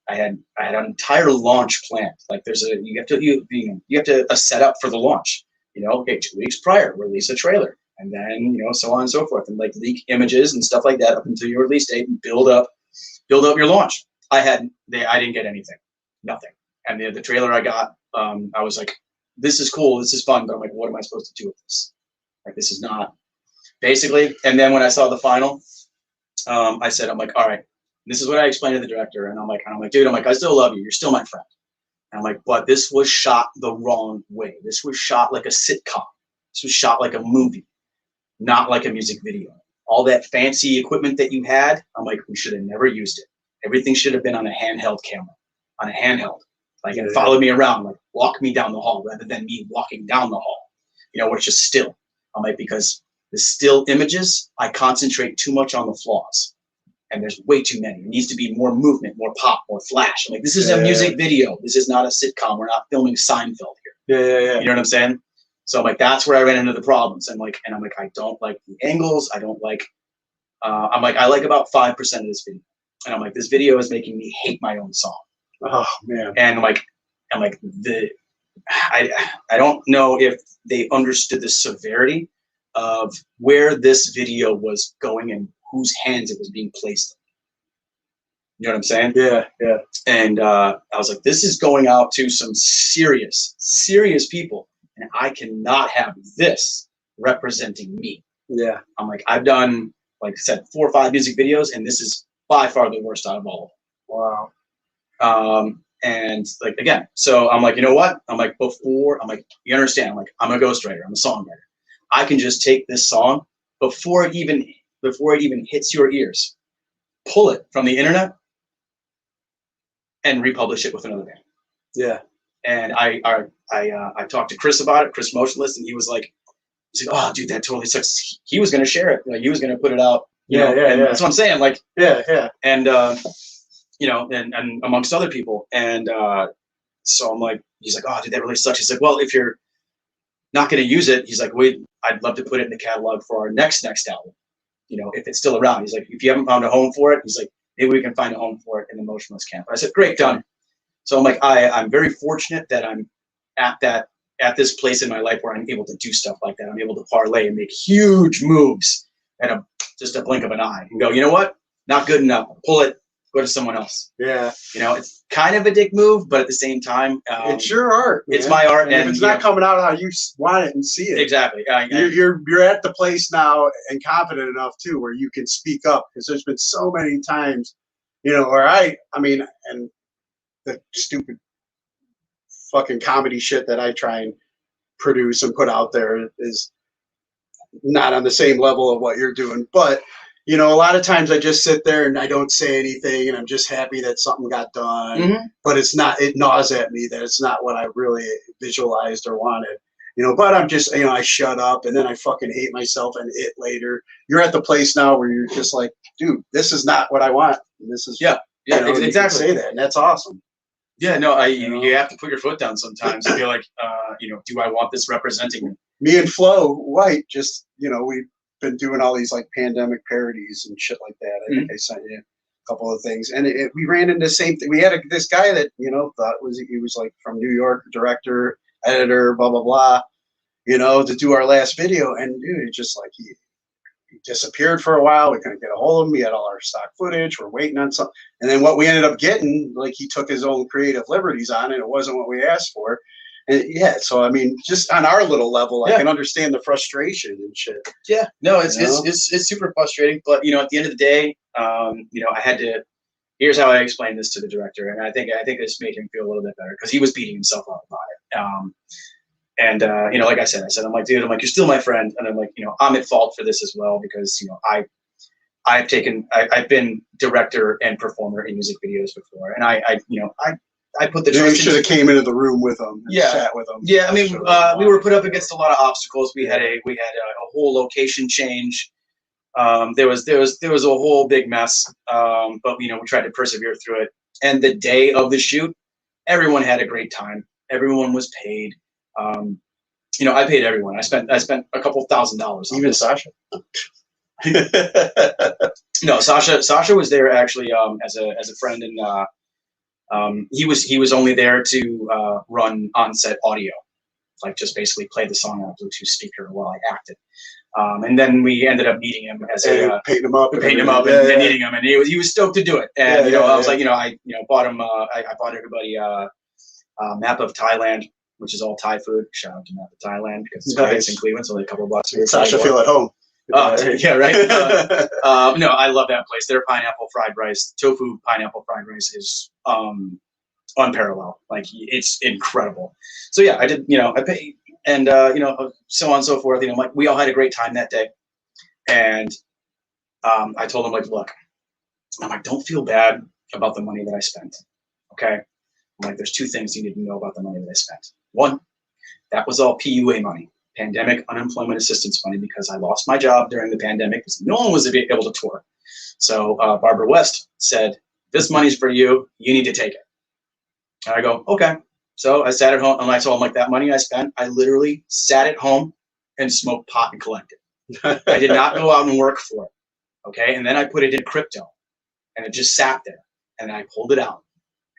an entire launch planned. Like, you have to a setup for the launch. Okay, 2 weeks prior, release a trailer, and then so on and so forth, and like leak images and stuff like that up until your release date, and build up your launch. I didn't get anything, nothing. And the trailer I got, I was like, this is cool, this is fun, but I'm like, what am I supposed to do with this? Like, this is not basically. And then when I saw the final, I said, I'm like, all right, this is what I explained to the director, and I'm like, dude, I still love you. You're still my friend. And I'm like, but this was shot the wrong way. This was shot like a sitcom. This was shot like a movie, not like a music video. All that fancy equipment that you had, I'm like, we should have never used it. Everything should have been on a handheld camera, on a handheld. Like, and follow me around, like walk me down the hall, rather than me walking down the hall, where it's just still. I'm like, because the still images, I concentrate too much on the flaws, and there's way too many. It needs to be more movement, more pop, more flash. I'm like, this is a music video. This is not a sitcom. We're not filming Seinfeld here. Yeah. You know what I'm saying? So I'm like, that's where I ran into the problems. And I'm like, I don't like the angles. I don't like. I'm like, I like about 5% of this video, and I'm like, this video is making me hate my own song. Oh man. And I don't know if they understood the severity of where this video was going and whose hands it was being placed in. You know what I'm saying? Yeah. And I was like, this is going out to some serious people, and I cannot have this representing me. Yeah. I'm like, I've done, like I said, 4 or 5 music videos, and this is by far the worst out of all of them. Wow. And like, again, so I'm like, you know what? I'm like, you understand? I'm like, I'm a ghostwriter. I'm a songwriter. I can just take this song before it even hits your ears, pull it from the internet, and republish it with another band. Yeah. And I talked to Chris about it, Chris Motionless, and he's like, oh, dude, that totally sucks. He was going to share it. Like, he was going to put it out. Yeah. That's what I'm saying. Like, yeah. And, and amongst other people. And so I'm like, he's like, oh, dude, that really sucks. He's like, well, if you're not going to use it, he's like, I'd love to put it in the catalog for our next album. If it's still around. He's like, if you haven't found a home for it, he's like, maybe we can find a home for it in the Motionless camp. I said, great, done. So I'm like, I'm very fortunate that I'm at this place in my life where I'm able to do stuff like that. I'm able to parlay and make huge moves at just a blink of an eye and go, you know what? Not good enough. Pull it, go to someone else. Yeah. It's kind of a dick move, but at the same time, it's your art. Man. It's my art, and if it's not coming out how you want it and see it. Exactly. You're at the place now and confident enough too where you can speak up, because there's been so many times, where I mean, and the stupid fucking comedy shit that I try and produce and put out there is, not on the same level of what you're doing, but you know, a lot of times I just sit there and I don't say anything, and I'm just happy that something got done. Mm-hmm. But it's not. It gnaws at me that it's not what I really visualized or wanted. You know, but I'm just, you know, I shut up, and then I fucking hate myself and it later. You're at the place now where you're just like, dude, this is not what I want. And this is, yeah, you know, exactly. You can say that, and that's awesome. Yeah, no, you have to put your foot down sometimes and be like, you know, do I want this representing me? Me and Flo White just, you know, we've been doing all these like pandemic parodies and shit like that. I think I sent you a couple of things, and we ran into the same thing. We had this guy that, you know, thought he was like from New York, director, editor, blah blah blah, you know, to do our last video, and dude, just like he disappeared for a while. We couldn't get a hold of him. We had all our stock footage. We're waiting on something. And then what we ended up getting, like he took his own creative liberties on it. It wasn't what we asked for. And yeah, so I mean, just on our little level, I can understand the frustration and shit. Yeah, no, it's super frustrating. But you know, at the end of the day, you know, I had to. Here's how I explained this to the director, and I think this made him feel a little bit better because he was beating himself up about it. And you know, like I said, I'm like, dude, you're still my friend, and I'm like, you know, I'm at fault for this as well because you know, I've been director and performer in music videos before, and I put the trust. You should have came into the room with them, and sat with them. Yeah, I mean, we were put up against a lot of obstacles. We had a whole location change. There was a whole big mess, but you know, we tried to persevere through it. And the day of the shoot, everyone had a great time. Everyone was paid. You know, I paid everyone. I spent a couple $1,000s. Even Sasha. No, Sasha was there actually as a friend, and he was only there to run on-set audio, like just basically play the song on a Bluetooth speaker while I acted. And then we ended up meeting him as painting him up, and meeting him, and he was stoked to do it. And I was like, I bought him. I bought everybody a map of Thailand, which is all Thai food. Shout out to Map of Thailand because it's in Cleveland, so only a couple of bucks. Sasha feel at home. Yeah, right. No, I love that place. Their pineapple fried rice, tofu pineapple fried rice is unparalleled. Like it's incredible. So yeah, I did. You know, I paid, and so on and so forth. You know, like we all had a great time that day, and I told him like, look, I'm like, don't feel bad about the money that I spent. Okay, I'm like, there's two things you need to know about the money that I spent. One, that was all PUA money. Pandemic unemployment assistance money, because I lost my job during the pandemic because no one was able to tour. So Barbara West said, this money's for you. You need to take it. And I go, okay. So I sat at home and I told him, like, that money I spent, I literally sat at home and smoked pot and collected. I did not go out and work for it. Okay. And then I put it in crypto and it just sat there and I pulled it out.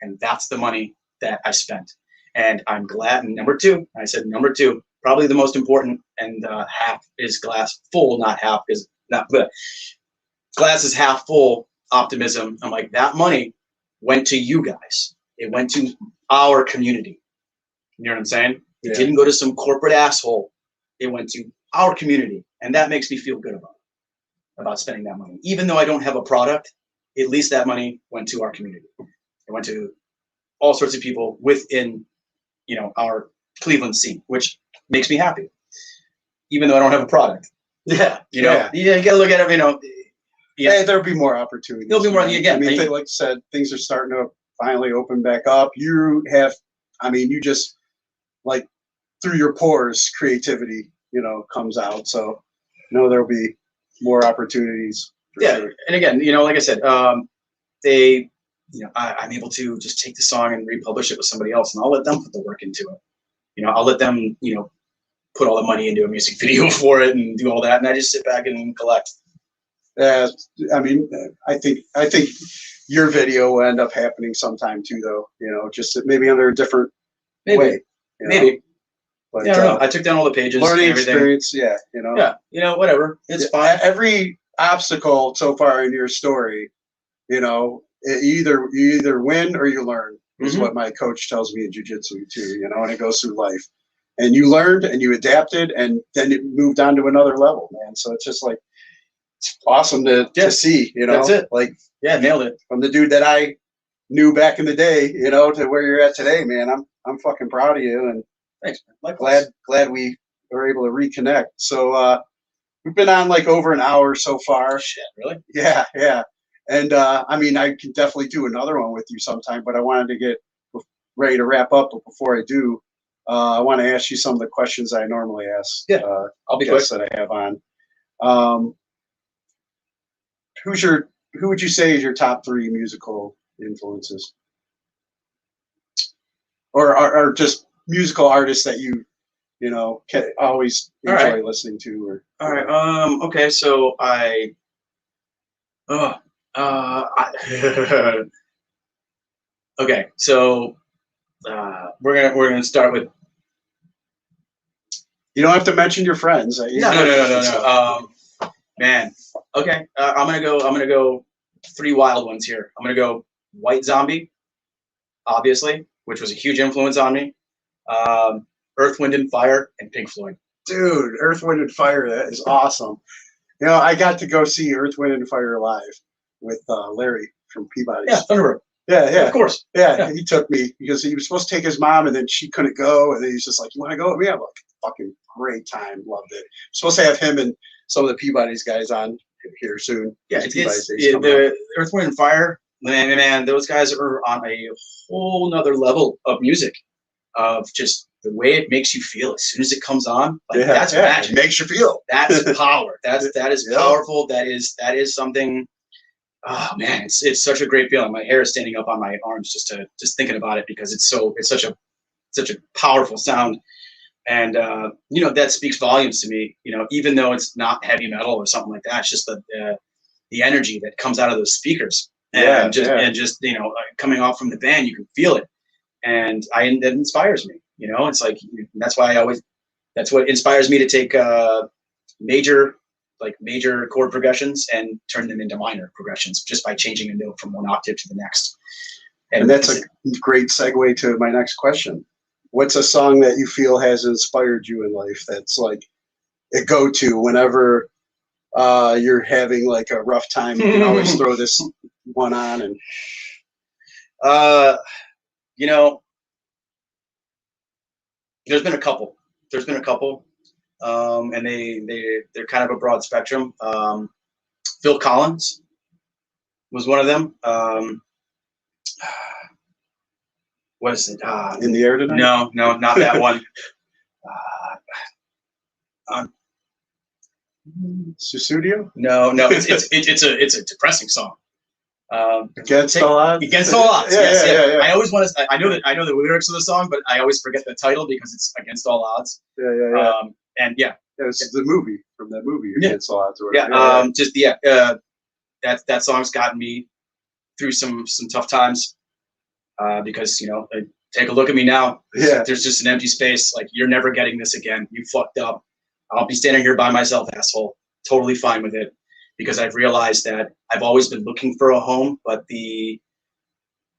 And that's the money that I spent. And I'm glad. And number two, I said, number two, probably the most important, and half is glass full, not half is not, but glass is half full optimism. I'm like, that money went to you guys. It went to our community. You know what I'm saying? It didn't go to some corporate asshole. It went to our community. And that makes me feel good about spending that money. Even though I don't have a product, at least that money went to our community. It went to all sorts of people within, our Cleveland scene, which makes me happy, even though I don't have a product. You gotta look at it. Hey, there'll be more opportunities. There'll be more again. I mean, like I said, things are starting to finally open back up. You just like through your pores, creativity, comes out. So, there'll be more opportunities. Sure. And again, like I said, I'm able to just take the song and republish it with somebody else, and I'll let them put the work into it. I'll let them, put all the money into a music video for it and do all that, and I just sit back and collect. I think your video will end up happening sometime too, though. Just maybe under a different way. Maybe. But, I don't know. I took down all the pages. Learning experience, Yeah, whatever. It's fine. Every obstacle so far in your story, you either win or you learn. Is what my coach tells me in jiu-jitsu too, and it goes through life. And you learned and you adapted and then it moved on to another level, man. So it's just like, it's awesome to see, That's it. Like, nailed it. From the dude that I knew back in the day, to where you're at today, man. I'm fucking proud of you, and thanks, man. Glad we were able to reconnect. So we've been on like over an hour so far. Shit, really? Yeah, yeah. And I mean, I can definitely do another one with you sometime, but I wanted to get ready to wrap up. But before I do, I want to ask you some of the questions I normally ask. Yeah, I'll be quick. Guests that I have on. Who would you say is your top 3 musical influences, or just musical artists that you know always enjoy listening to? Or all right. Okay. So okay. So we're gonna start with. You don't have to mention your friends. No. Man. Okay. I'm gonna go 3 wild ones here. I'm gonna go White Zombie, obviously, which was a huge influence on me. Earth, Wind, and Fire, and Pink Floyd. Dude, Earth, Wind, and Fire, that is awesome. You know, I got to go see Earth, Wind, and Fire live with Larry from Peabody. Yeah, Thunderbird. Yeah, of course. Yeah, he took me because he was supposed to take his mom, and then she couldn't go, and then he's just like, "You want to go with me?" I'm like, "Fucking great time, loved it." I'm supposed to have him and some of the Peabody's guys on here soon. Yeah, the Earth, Wind, and Fire. Man, those guys are on a whole nother level of music, of just the way it makes you feel as soon as it comes on. Like, that's magic. It makes you feel. That's power. That is powerful. That is something. Oh man, it's such a great feeling. My hair is standing up on my arms just thinking about it, because it's such a powerful sound, and that speaks volumes to me. Even though it's not heavy metal or something like that, it's just the energy that comes out of those speakers, and just coming off from the band, you can feel it, and that inspires me. It's like, that's what inspires me to take major chord progressions and turn them into minor progressions just by changing a note from one octave to the next. And that's a great segue to my next question. What's a song that you feel has inspired you in life that's like a go-to whenever you're having like a rough time? You can always throw this one on. And there's been a couple. And they're kind of a broad spectrum. Phil Collins was one of them. What is it? In the Air Tonight? No, not that one. Susudio? No, it's a depressing song. Against All Odds. Against All Odds. Yes. Yeah. I always want to. I know the lyrics of the song, but I always forget the title because it's Against All Odds. Yeah. And it's the movie from that movie, Against All Odds. Or whatever. That song's gotten me through some tough times, because take a look at me now. Yeah. There's just an empty space. Like, you're never getting this again. You fucked up. I'll be standing here by myself, asshole. Totally fine with it, because I've realized that I've always been looking for a home, but the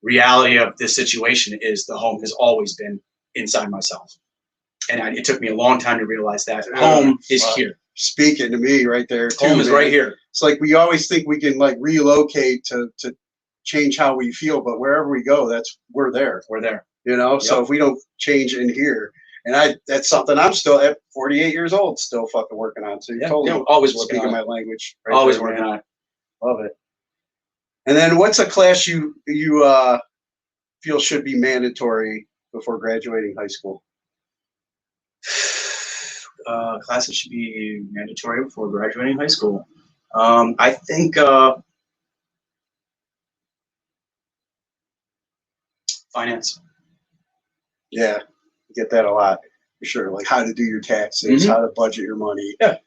reality of this situation is the home has always been inside myself. And it took me a long time to realize that home is here. Speaking to me right there, too. Home is right here. It's like we always think we can like relocate to change how we feel, but wherever we go, we're there. We're there. So if we don't change in here, and that's something I'm still at 48 years old, still fucking working on. So you're totally always speaking my language. Right, always working on it. Love it. And then what's a class you feel should be mandatory before graduating high school? Classes should be mandatory before graduating high school. I think finance. Yeah, you get that a lot for sure. Like how to do your taxes, how to budget your money. Yeah,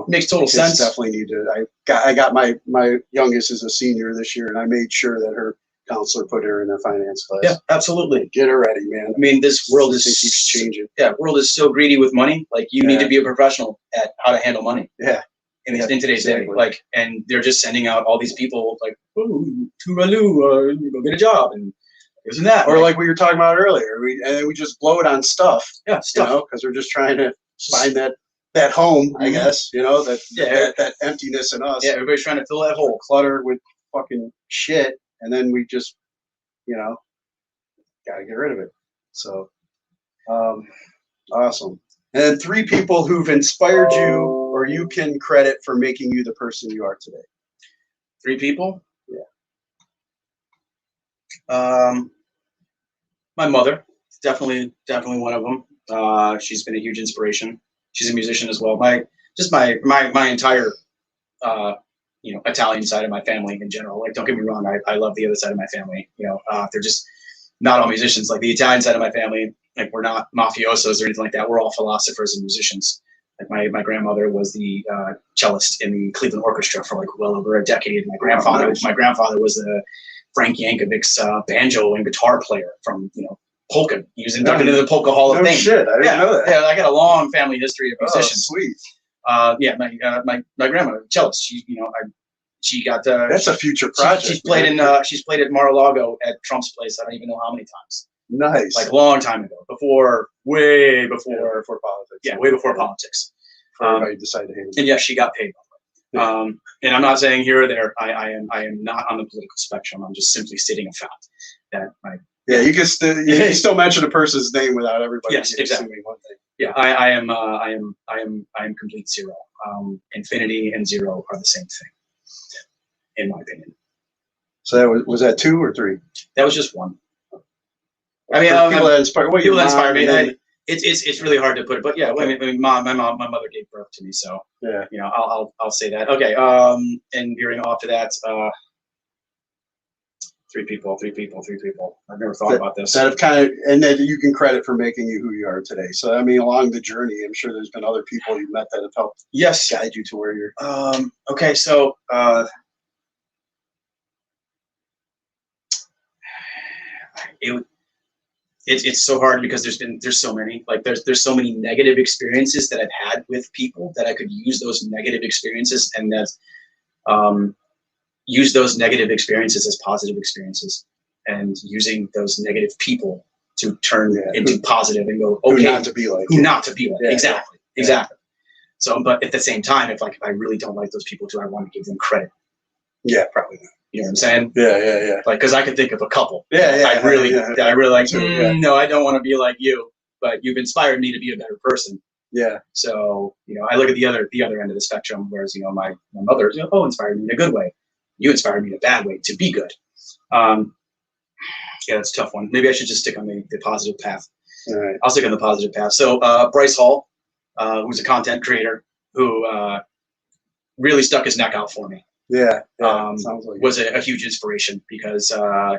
makes total sense. Definitely need to. I got my youngest is a senior this year, and I made sure that her counselor put her in a finance class. Yeah, absolutely. Get her ready, man. I mean, this world keeps changing. Yeah, world is so greedy with money. Like, you need to be a professional at how to handle money. Yeah. In today's day, like, and they're just sending out all these people like, oh, tooraloo, go get a job, and isn't that? Or like we were talking about earlier, we just blow it on stuff. Yeah, stuff. Because we're just trying to find that home, I guess. That emptiness in us. Yeah, everybody's trying to fill that hole. Clutter with fucking shit, and then we just, gotta get rid of it. So, awesome. And then 3 people who've inspired you or you can credit for making you the person you are today? 3 people? Yeah. My mother, definitely one of them. She's been a huge inspiration. She's a musician as well. My entire Italian side of my family in general. Like, don't get me wrong, I love the other side of my family. They're just not all musicians. Like the Italian side of my family, like we're not mafiosos or anything like that. We're all philosophers and musicians. Like my grandmother was the cellist in the Cleveland Orchestra for like well over a decade. My grandfather was the Frank Yankovic's banjo and guitar player from polka. He was inducted into the Polka Hall of Fame. Shit, I didn't know that. Yeah, I got a long family history of musicians. Oh, sweet. My grandmother, cellist. She got that's a future project. She's played at Mar-a-Lago at Trump's place. I don't even know how many times. Nice. Like a long time ago, way before politics. Yeah, way before politics. How you decide to handle it. And yes, she got paid. And I'm not saying here or there. I am not on the political spectrum. I'm just simply stating a fact that you can still mention a person's name without everybody. Yes, exactly. One thing. Yeah, I am complete zero. Infinity and zero are the same thing, in my opinion. So that was that 2 or 3? That was just 1. I mean, people that inspire me. It's really hard to put it, but yeah. I mean, my mother gave birth to me, so yeah. I'll say that. Okay. And veering off to that, 3 people. I've never thought about this. That have and that you can credit for making you who you are today. So I mean, along the journey, I'm sure there's been other people you've met that have helped guide you to where you're. Okay, so it's so hard because there's so many, like there's so many negative experiences that I've had with people that I could use those negative experiences and use those negative experiences as positive experiences, and using those negative people to turn into positive and go, okay, who not to be like. Yeah, exactly. So, but at the same time, if I really don't like those people, do I want to give them credit? Yeah, probably not. You know what I'm saying? Yeah. Like, because I could think of a couple. I really like. No, I don't want to be like you, but you've inspired me to be a better person. Yeah. So I look at the other end of the spectrum, whereas my mother inspired me in a good way. You inspired me in a bad way to be good. Yeah, that's a tough one. Maybe I should just stick on the positive path. All right. I'll stick on the positive path. So Bryce Hall, who's a content creator who really stuck his neck out for me. Yeah. Sounds like was a huge inspiration because I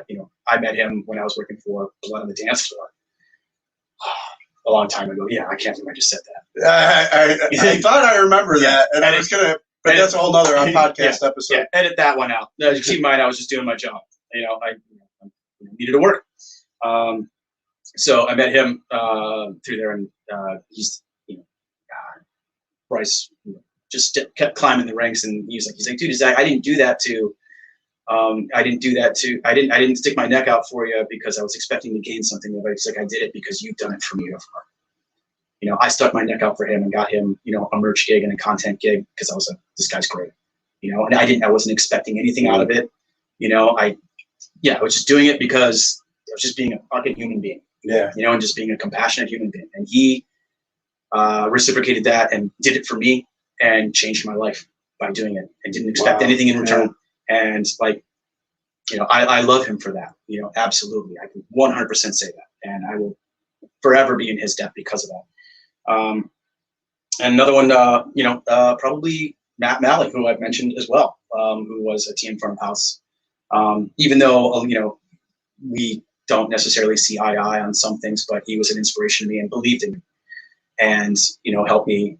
met him when I was working for Blood on the Dance Floor a long time ago. Yeah, I can't believe I just said that. I thought I remember that, and I was gonna, but that's a whole nother podcast episode. Yeah, edit that one out. Keep in mind, I was just doing my job. I needed to work. So I met him through there, and he's Bryce. Just kept climbing the ranks, and he's like, dude, I didn't do that to, I didn't stick my neck out for you because I was expecting to gain something. But he's like, I did it because you've done it for me before. I stuck my neck out for him and got him, a merch gig and a content gig because I was like, this guy's great, and I wasn't expecting anything out of it. I was just doing it because I was just being a fucking human being. Yeah. And just being a compassionate human being. And he reciprocated that and did it for me. And changed my life by doing it, and didn't expect anything in return. Yeah. And I love him for that. Absolutely, I can 100% say that, and I will forever be in his debt because of that. And another one, probably Matt Malley, who I've mentioned as well, who was a TM front of house. Even though we don't necessarily see eye to eye on some things, but he was an inspiration to me and believed in me. And help me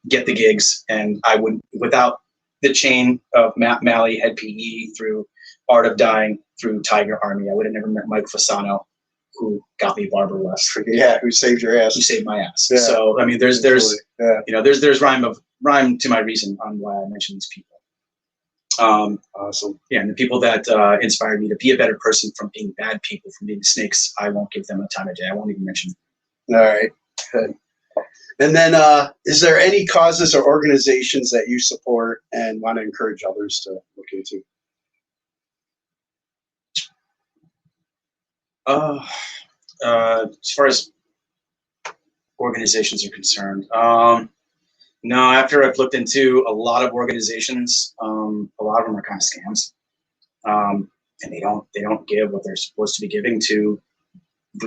get the gigs, and I wouldn't, without the chain of Matt Malley, Head PE, through Art of Dying, through Tiger Army, I would have never met Mike Fasano, who got me Barbara West. Yeah, who saved your ass. Who saved my ass. Yeah. So I mean, there's there's rhyme to my reason on why I mention these people. Awesome. Yeah, and the people that inspired me to be a better person from being bad people, from being snakes, I won't give them a time of day. I won't even mention them. All right. Good. And then, is there any causes or organizations that you support and want to encourage others to look into? As far as organizations are concerned, No, after I've looked into a lot of organizations, a lot of them are kind of scams, and they don't give what they're supposed to be giving to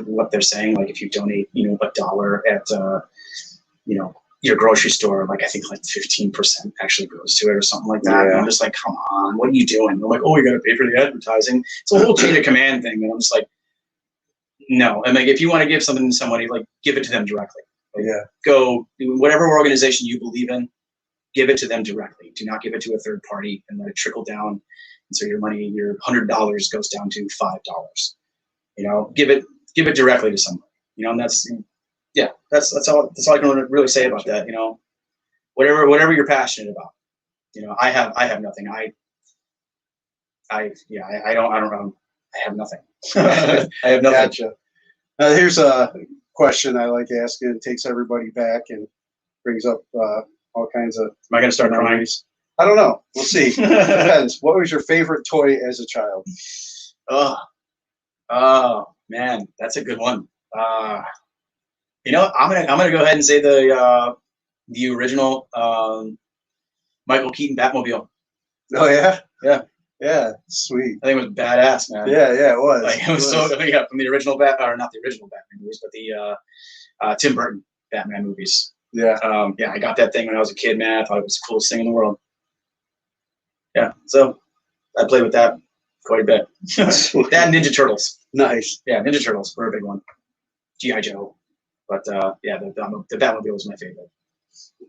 what they're saying. Like if you donate, $1 at your grocery store, like I think like 15% actually goes to it or something like that. Yeah. And I'm just like, come on, what are you doing? They're like, oh, you got to pay for the advertising. It's a whole chain of command thing, and I'm just like, no. And like if you want to give something to somebody, like give it to them directly. Like, go whatever organization you believe in, give it to them directly. Do not give it to a third party and let it trickle down. And so your money, your $100 goes down to $5. Give it directly to somebody. And that's all I can really say about that. Whatever you're passionate about. I have nothing. I have nothing. I have nothing. Gotcha. Here's a question I like asking. It takes everybody back and brings up all kinds of. Am I going to start crying? I don't know. We'll see. Depends. What was your favorite toy as a child? Oh man, that's a good one. I'm gonna go ahead and say the original Michael Keaton Batmobile. Oh yeah, yeah, sweet. I think it was badass, man. Yeah, it was. Like it was so from the original not the original Batman movies, but the Tim Burton Batman movies. Yeah. I got that thing when I was a kid, man. I thought it was the coolest thing in the world. Yeah, so I played with that quite a bit. That and Ninja Turtles. Nice. Yeah, Ninja Turtles were a big one. G.I. Joe. But the Batmobile was my favorite.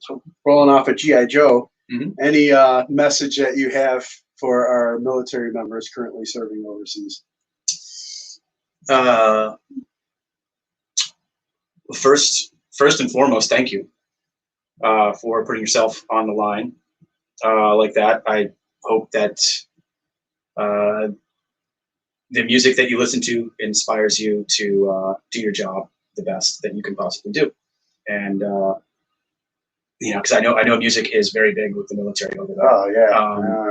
So rolling off of G.I. Joe, mm-hmm. Any message that you have for our military members currently serving overseas? First and foremost, thank you for putting yourself on the line like that. I hope that the music that you listen to inspires you to do your job the best that you can possibly do. And, because I know music is very big with the military over there. Oh,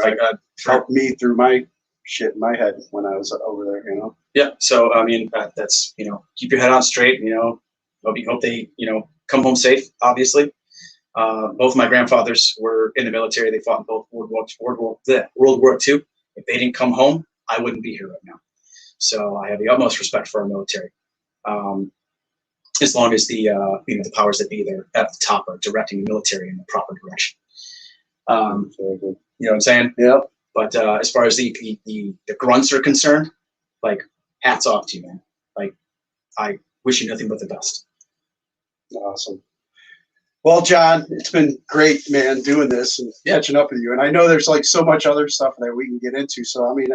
yeah. Helped me through my shit in my head when I was over there, Yeah. So, I mean, that's, keep your head on straight, hope they, come home safe, obviously. Both my grandfathers were in the military. They fought in both World War II. If they didn't come home, I wouldn't be here right now. So I have the utmost respect for our military. As long as the the powers that be there at the top are directing the military in the proper direction. You know what I'm saying? Yeah. But as far as the grunts are concerned, like hats off to you, man. Like I wish you nothing but the best. Awesome. Well, John, it's been great, man, doing this and catching up with you. And I know there's like so much other stuff that we can get into. So I mean,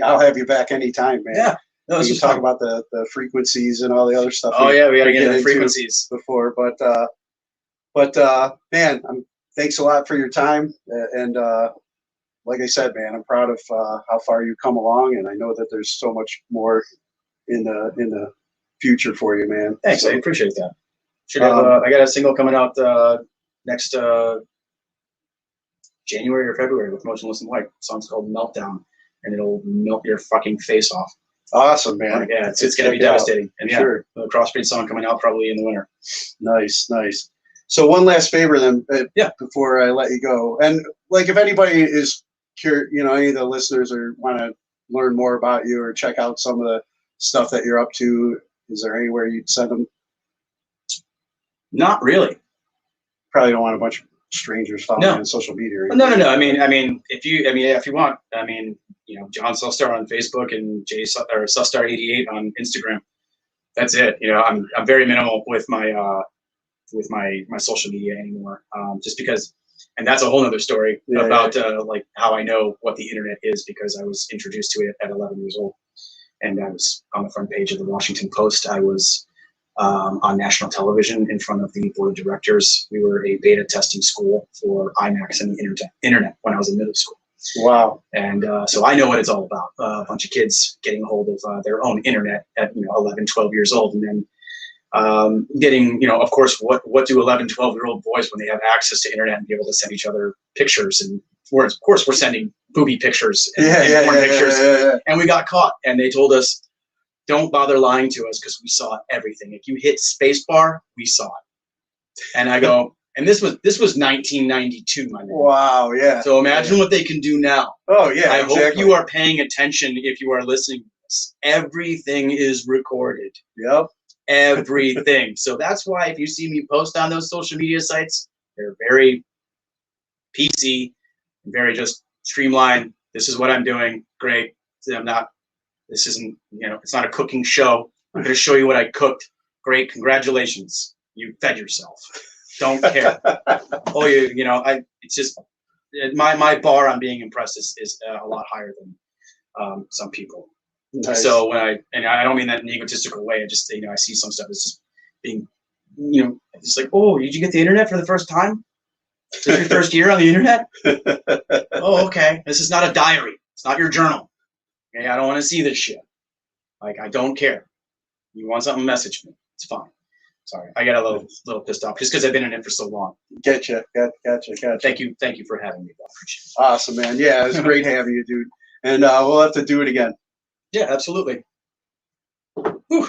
I'll have you back anytime, man. Yeah. No, we can talk about the frequencies and all the other stuff. Oh yeah, we got to get into frequencies before. But man, thanks a lot for your time. And like I said, man, I'm proud of how far you've come along, and I know that there's so much more in the future for you, man. Thanks, I appreciate that. Should have I got a single coming out next January or February with Motionless and White. The song's called Meltdown, and it'll melt your fucking face off. Awesome, man. Yeah, it's going to be devastating. And sure. The Crossbreed song coming out probably in the winter. Nice. So one last favor then, before I let you go. And like if anybody is curious, any of the listeners or want to learn more about you or check out some of the stuff that you're up to, is there anywhere you'd send them? Not really. Probably don't want a bunch of strangers following you on social media. No. I mean, if you want, John Sustar on Facebook and Sustar88 on Instagram. That's it. I'm very minimal with my social media anymore. Just because, and that's a whole nother story about like how I know what the internet is, because I was introduced to it at 11 years old, and I was on the front page of the Washington Post. I was on national television in front of the board of directors. We were a beta testing school for IMAX and the internet when I was in middle school. Wow. And so I know what it's all about. A bunch of kids getting a hold of their own internet at 11, 12 years old, and then getting, of course, what do 11, 12-year-old boys when they have access to internet and be able to send each other pictures? And of course we're sending booby pictures and porn pictures. Yeah. And we got caught, and they told us, don't bother lying to us because we saw everything. If you hit spacebar, we saw it. And I go, And this was 1992, my man. Wow, yeah. So imagine what they can do now. Oh, yeah, I exactly. hope you are paying attention if you are listening to this. Everything is recorded. Yep. Everything. So that's why if you see me post on those social media sites, they're very PC, very just streamlined. This is what I'm doing. Great. This isn't, it's not a cooking show. I'm going to show you what I cooked. Great. Congratulations. You fed yourself. Don't care. It's just my bar on being impressed is a lot higher than some people. Nice. So I don't mean that in an egotistical way. I just, I see some stuff as just being, it's like, oh, did you get the internet for the first time? Is this your first year on the internet? Oh, okay. This is not a diary. It's not your journal. Okay, I don't want to see this shit. Like, I don't care. You want something, message me. It's fine. Sorry, I got a little pissed off just because I've been in it for so long. Gotcha. Thank you for having me. Appreciate it. Awesome, man. Yeah, it was great having you, dude. And we'll have to do it again. Yeah, absolutely. Whew.